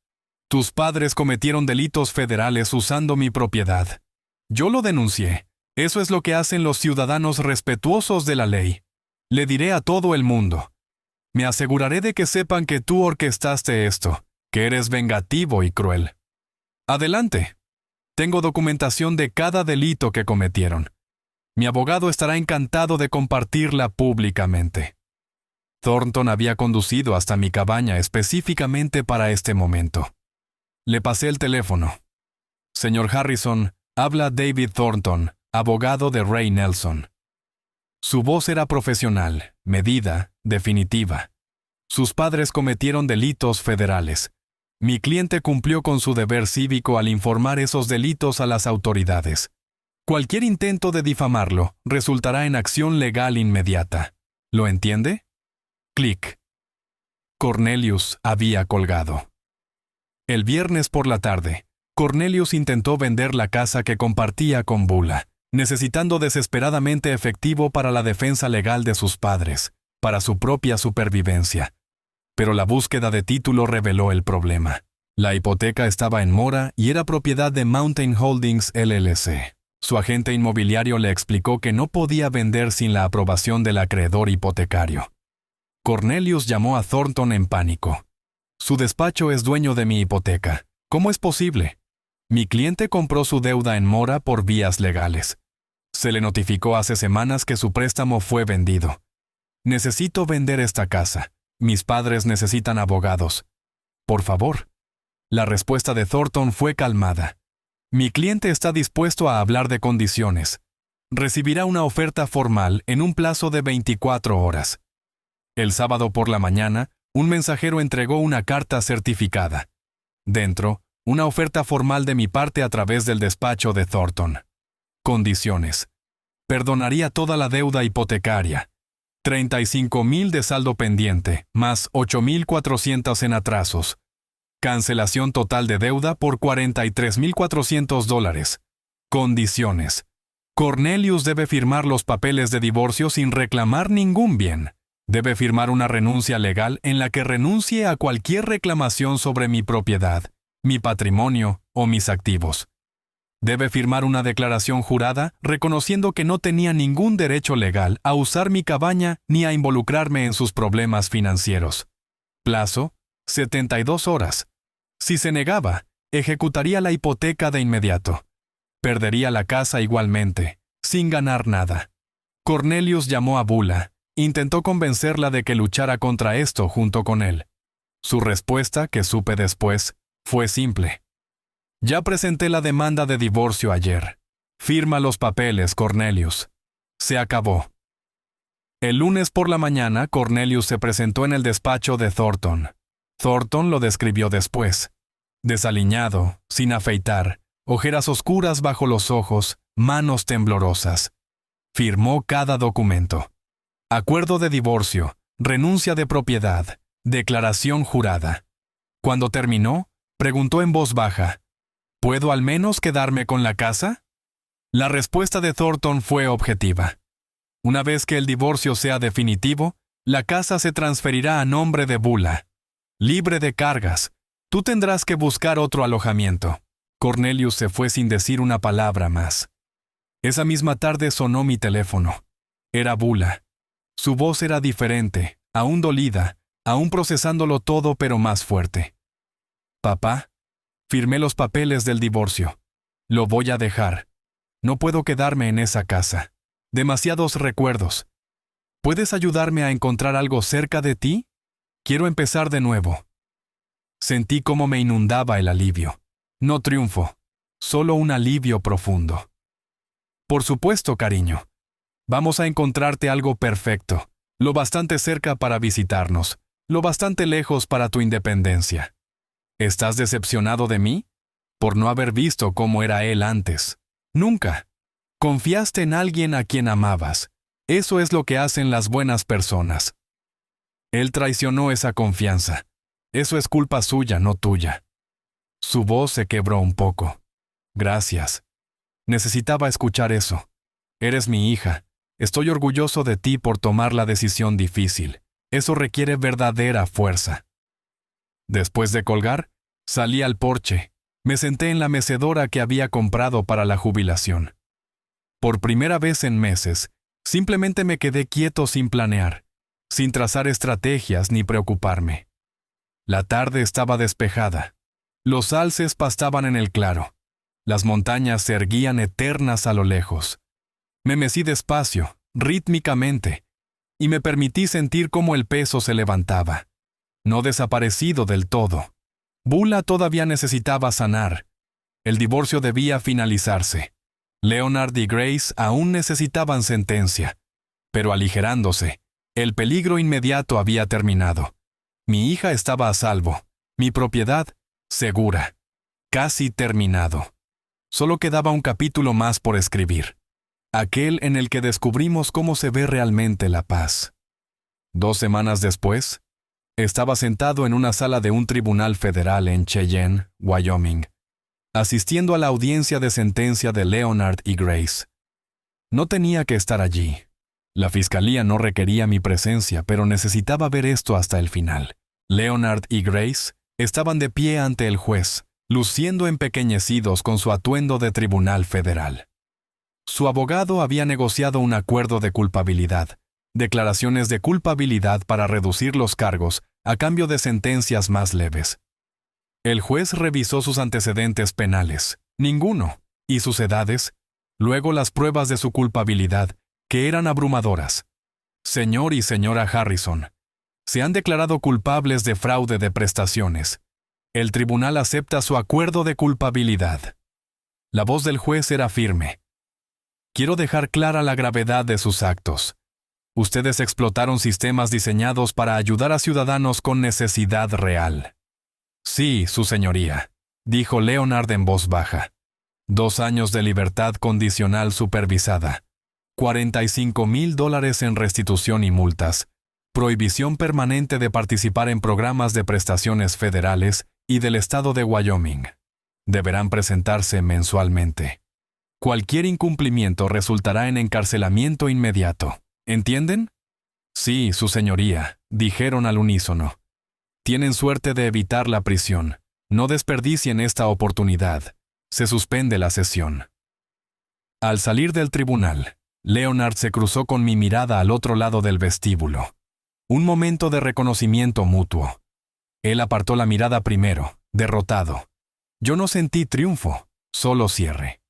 «Tus padres cometieron delitos federales usando mi propiedad. Yo lo denuncié. Eso es lo que hacen los ciudadanos respetuosos de la ley. Le diré a todo el mundo. Me aseguraré de que sepan que tú orquestaste esto, que eres vengativo y cruel. Adelante. Tengo documentación de cada delito que cometieron. Mi abogado estará encantado de compartirla públicamente». Thornton había conducido hasta mi cabaña específicamente para este momento. Le pasé el teléfono. «Señor Harrison, habla David Thornton, abogado de Ray Nelson». Su voz era profesional, medida, definitiva. Sus padres cometieron delitos federales. Mi cliente cumplió con su deber cívico al informar esos delitos a las autoridades. Cualquier intento de difamarlo resultará en acción legal inmediata. ¿Lo entiende? Clic. Cornelius había colgado. El viernes por la tarde, Cornelius intentó vender la casa que compartía con Bula, necesitando desesperadamente efectivo para la defensa legal de sus padres, para su propia supervivencia. Pero la búsqueda de título reveló el problema. La hipoteca estaba en mora y era propiedad de Mountain Holdings LLC. Su agente inmobiliario le explicó que no podía vender sin la aprobación del acreedor hipotecario. Cornelius llamó a Thornton en pánico. «Su despacho es dueño de mi hipoteca. ¿Cómo es posible? Mi cliente compró su deuda en mora por vías legales. Se le notificó hace semanas que su préstamo fue vendido. Necesito vender esta casa. Mis padres necesitan abogados. Por favor». La respuesta de Thornton fue calmada. «Mi cliente está dispuesto a hablar de condiciones. Recibirá una oferta formal en un plazo de 24 horas. El sábado por la mañana, un mensajero entregó una carta certificada. Dentro, una oferta formal de mi parte a través del despacho de Thornton. Condiciones: perdonaría toda la deuda hipotecaria. 35,000 de saldo pendiente, más 8,400 en atrasos. Cancelación total de deuda por $43,400. Condiciones: Cornelius debe firmar los papeles de divorcio sin reclamar ningún bien. Debe firmar una renuncia legal en la que renuncie a cualquier reclamación sobre mi propiedad, mi patrimonio o mis activos. Debe firmar una declaración jurada reconociendo que no tenía ningún derecho legal a usar mi cabaña ni a involucrarme en sus problemas financieros. Plazo: 72 horas. Si se negaba, ejecutaría la hipoteca de inmediato. Perdería la casa igualmente, sin ganar nada. Cornelius llamó a Bula. Intentó convencerla de que luchara contra esto junto con él. Su respuesta, que supe después, fue simple. «Ya presenté la demanda de divorcio ayer. Firma los papeles, Cornelius». Se acabó. El lunes por la mañana, Cornelius se presentó en el despacho de Thornton. Thornton lo describió después. Desaliñado, sin afeitar, ojeras oscuras bajo los ojos, manos temblorosas. Firmó cada documento. Acuerdo de divorcio, renuncia de propiedad, declaración jurada. Cuando terminó, preguntó en voz baja: «¿Puedo al menos quedarme con la casa?». La respuesta de Thornton fue objetiva. «Una vez que el divorcio sea definitivo, la casa se transferirá a nombre de Bula. Libre de cargas. Tú tendrás que buscar otro alojamiento». Cornelius se fue sin decir una palabra más. Esa misma tarde sonó mi teléfono. Era Bula. Su voz era diferente, aún dolida, aún procesándolo todo pero más fuerte. «Papá, firmé los papeles del divorcio. Lo voy a dejar. No puedo quedarme en esa casa. Demasiados recuerdos. ¿Puedes ayudarme a encontrar algo cerca de ti? Quiero empezar de nuevo. Sentí cómo me inundaba el alivio. No triunfo, solo un alivio profundo. Por supuesto, cariño. Vamos a encontrarte algo perfecto, lo bastante cerca para visitarnos, lo bastante lejos para tu independencia. ¿Estás decepcionado de mí? Por no haber visto cómo era él antes. Nunca. Confiaste en alguien a quien amabas. Eso es lo que hacen las buenas personas. Él traicionó esa confianza. Eso es culpa suya, no tuya. Su voz se quebró un poco. Gracias. Necesitaba escuchar eso. Eres mi hija. Estoy orgulloso de ti por tomar la decisión difícil. Eso requiere verdadera fuerza. Después de colgar, salí al porche. Me senté en la mecedora que había comprado para la jubilación. Por primera vez en meses, simplemente me quedé quieto sin planear, sin trazar estrategias ni preocuparme. La tarde estaba despejada. Los alces pastaban en el claro. Las montañas se erguían eternas a lo lejos. Me mecí despacio, rítmicamente, y me permití sentir cómo el peso se levantaba. No desaparecido del todo. Bula todavía necesitaba sanar. El divorcio debía finalizarse. Leonard y Grace aún necesitaban sentencia. Pero aligerándose, el peligro inmediato había terminado. Mi hija estaba a salvo. Mi propiedad, segura. Casi terminado. Solo quedaba un capítulo más por escribir. Aquel en el que descubrimos cómo se ve realmente la paz. 2 semanas después, estaba sentado en una sala de un tribunal federal en Cheyenne, Wyoming, asistiendo a la audiencia de sentencia de Leonard y Grace. No tenía que estar allí. La fiscalía no requería mi presencia, pero necesitaba ver esto hasta el final. Leonard y Grace estaban de pie ante el juez, luciendo empequeñecidos con su atuendo de tribunal federal. Su abogado había negociado un acuerdo de culpabilidad, declaraciones de culpabilidad para reducir los cargos a cambio de sentencias más leves. El juez revisó sus antecedentes penales, ninguno, y sus edades, luego las pruebas de su culpabilidad, que eran abrumadoras. Señor y señora Harrison, se han declarado culpables de fraude de prestaciones. El tribunal acepta su acuerdo de culpabilidad. La voz del juez era firme. Quiero dejar clara la gravedad de sus actos. Ustedes explotaron sistemas diseñados para ayudar a ciudadanos con necesidad real. Sí, su señoría, dijo Leonard en voz baja. 2 años de libertad condicional supervisada. $45,000 en restitución y multas. Prohibición permanente de participar en programas de prestaciones federales y del estado de Wyoming. Deberán presentarse mensualmente. Cualquier incumplimiento resultará en encarcelamiento inmediato. ¿Entienden? Sí, su señoría, dijeron al unísono. Tienen suerte de evitar la prisión. No desperdicien esta oportunidad. Se suspende la sesión. Al salir del tribunal, Leonard se cruzó con mi mirada al otro lado del vestíbulo. Un momento de reconocimiento mutuo. Él apartó la mirada primero, derrotado. Yo no sentí triunfo, solo cierre.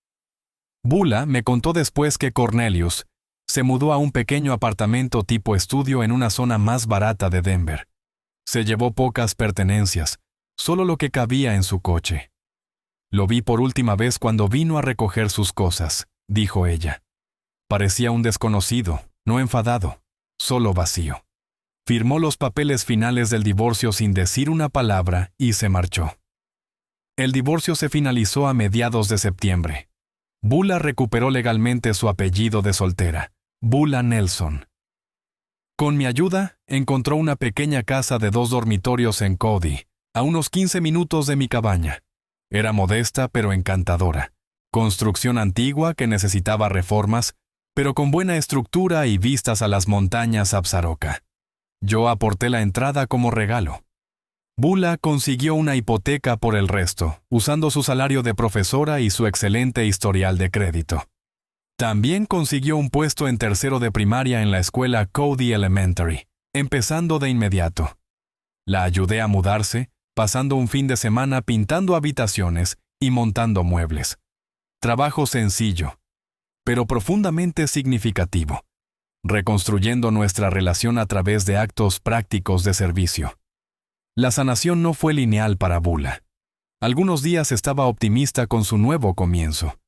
Bula me contó después que Cornelius se mudó a un pequeño apartamento tipo estudio en una zona más barata de Denver. Se llevó pocas pertenencias, solo lo que cabía en su coche. Lo vi por última vez cuando vino a recoger sus cosas, dijo ella. Parecía un desconocido, no enfadado, solo vacío. Firmó los papeles finales del divorcio sin decir una palabra y se marchó. El divorcio se finalizó a mediados de septiembre. Bula recuperó legalmente su apellido de soltera, Bula Nelson. Con mi ayuda, encontró una pequeña casa de 2 dormitorios en Cody, a unos 15 minutos de mi cabaña. Era modesta pero encantadora. Construcción antigua que necesitaba reformas, pero con buena estructura y vistas a las montañas Absaroka. Yo aporté la entrada como regalo. Bula consiguió una hipoteca por el resto, usando su salario de profesora y su excelente historial de crédito. También consiguió un puesto en tercero de primaria en la escuela Cody Elementary, empezando de inmediato. La ayudé a mudarse, pasando un fin de semana pintando habitaciones y montando muebles. Trabajo sencillo, pero profundamente significativo, reconstruyendo nuestra relación a través de actos prácticos de servicio. La sanación no fue lineal para Bula. Algunos días estaba optimista con su nuevo comienzo.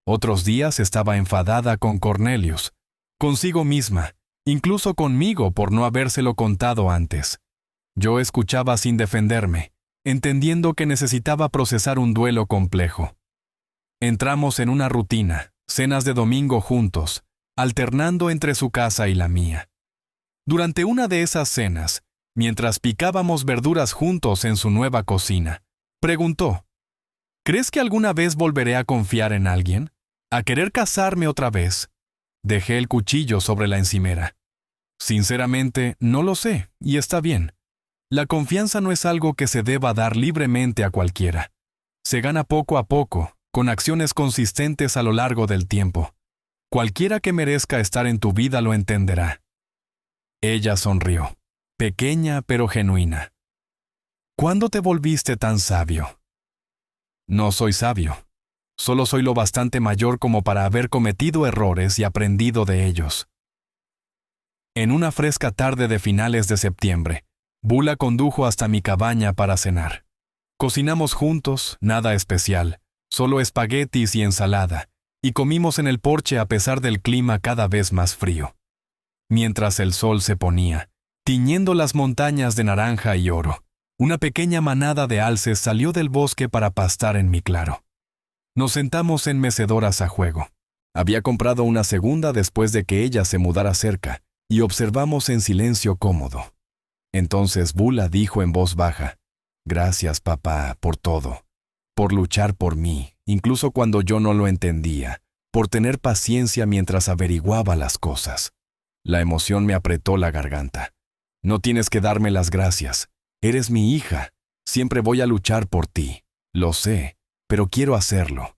Otros días estaba enfadada con Cornelius, consigo misma, incluso conmigo por no habérselo contado antes. Yo escuchaba sin defenderme, entendiendo que necesitaba procesar un duelo complejo. Entramos en una rutina, cenas de domingo juntos, alternando entre su casa y la mía. Durante una de esas cenas, mientras picábamos verduras juntos en su nueva cocina, preguntó: ¿crees que alguna vez volveré a confiar en alguien? ¿A querer casarme otra vez? Dejé el cuchillo sobre la encimera. Sinceramente, no lo sé, y está bien. La confianza no es algo que se deba dar libremente a cualquiera. Se gana poco a poco, con acciones consistentes a lo largo del tiempo. Cualquiera que merezca estar en tu vida lo entenderá. Ella sonrió, pequeña pero genuina. ¿Cuándo te volviste tan sabio? No soy sabio. Solo soy lo bastante mayor como para haber cometido errores y aprendido de ellos. En una fresca tarde de finales de septiembre, Bula condujo hasta mi cabaña para cenar. Cocinamos juntos, nada especial, solo espaguetis y ensalada, y comimos en el porche a pesar del clima cada vez más frío. Mientras el sol se ponía, tiñendo las montañas de naranja y oro, una pequeña manada de alces salió del bosque para pastar en mi claro. Nos sentamos en mecedoras a juego. Había comprado una segunda después de que ella se mudara cerca, y observamos en silencio cómodo. Entonces Bula dijo en voz baja: «Gracias, papá, por todo. Por luchar por mí, incluso cuando yo no lo entendía. Por tener paciencia mientras averiguaba las cosas». La emoción me apretó la garganta. «No tienes que darme las gracias. Eres mi hija. Siempre voy a luchar por ti. Lo sé, pero quiero hacerlo.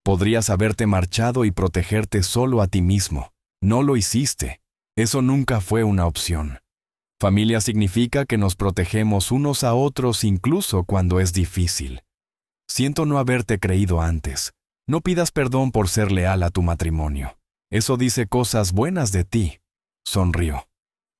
Podrías haberte marchado y protegerte solo a ti mismo. No lo hiciste. Eso nunca fue una opción. Familia significa que nos protegemos unos a otros incluso cuando es difícil. Siento no haberte creído antes. No pidas perdón por ser leal a tu matrimonio. Eso dice cosas buenas de ti». Sonrió.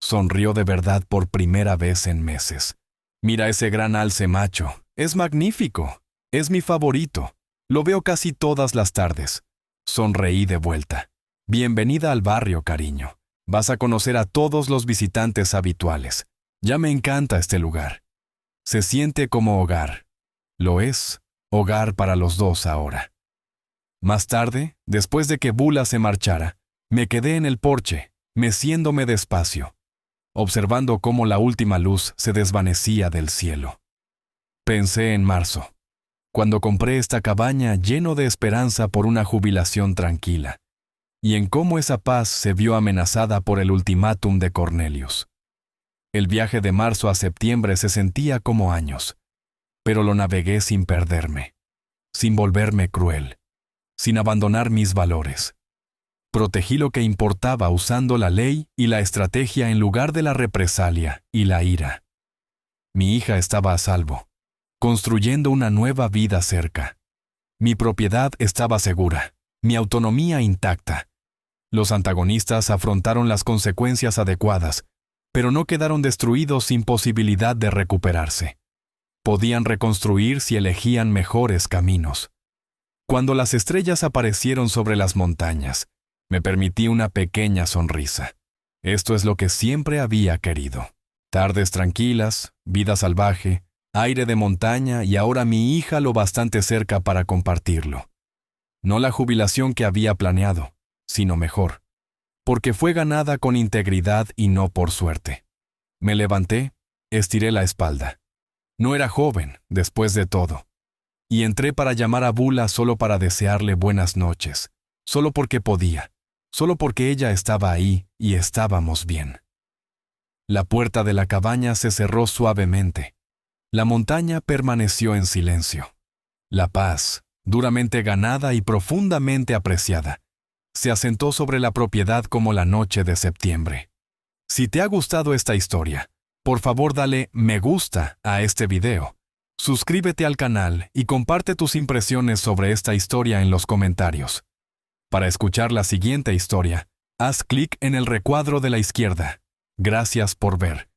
Sonrió de verdad por primera vez en meses. «Mira ese gran alce macho. Es magnífico. Es mi favorito. Lo veo casi todas las tardes». Sonreí de vuelta. «Bienvenida al barrio, cariño. Vas a conocer a todos los visitantes habituales. Ya me encanta este lugar. Se siente como hogar. Lo es, hogar para los dos ahora». Más tarde, después de que Bula se marchara, me quedé en el porche, meciéndome despacio, observando cómo la última luz se desvanecía del cielo. Pensé en marzo, cuando compré esta cabaña lleno de esperanza por una jubilación tranquila, y en cómo esa paz se vio amenazada por el ultimátum de Cornelius. El viaje de marzo a septiembre se sentía como años, pero lo navegué sin perderme, sin volverme cruel, sin abandonar mis valores. Protegí lo que importaba usando la ley y la estrategia en lugar de la represalia y la ira. Mi hija estaba a salvo, construyendo una nueva vida cerca. Mi propiedad estaba segura, mi autonomía intacta. Los antagonistas afrontaron las consecuencias adecuadas, pero no quedaron destruidos sin posibilidad de recuperarse. Podían reconstruir si elegían mejores caminos. Cuando las estrellas aparecieron sobre las montañas, me permití una pequeña sonrisa. Esto es lo que siempre había querido. Tardes tranquilas, vida salvaje, aire de montaña y ahora mi hija lo bastante cerca para compartirlo. No la jubilación que había planeado, sino mejor, porque fue ganada con integridad y no por suerte. Me levanté, estiré la espalda. No era joven, después de todo. Y entré para llamar a Bula solo para desearle buenas noches, solo porque podía, solo porque ella estaba ahí y estábamos bien. La puerta de la cabaña se cerró suavemente. La montaña permaneció en silencio. La paz, duramente ganada y profundamente apreciada, se asentó sobre la propiedad como la noche de septiembre. Si te ha gustado esta historia, por favor dale me gusta a este video. Suscríbete al canal y comparte tus impresiones sobre esta historia en los comentarios. Para escuchar la siguiente historia, haz clic en el recuadro de la izquierda. Gracias por ver.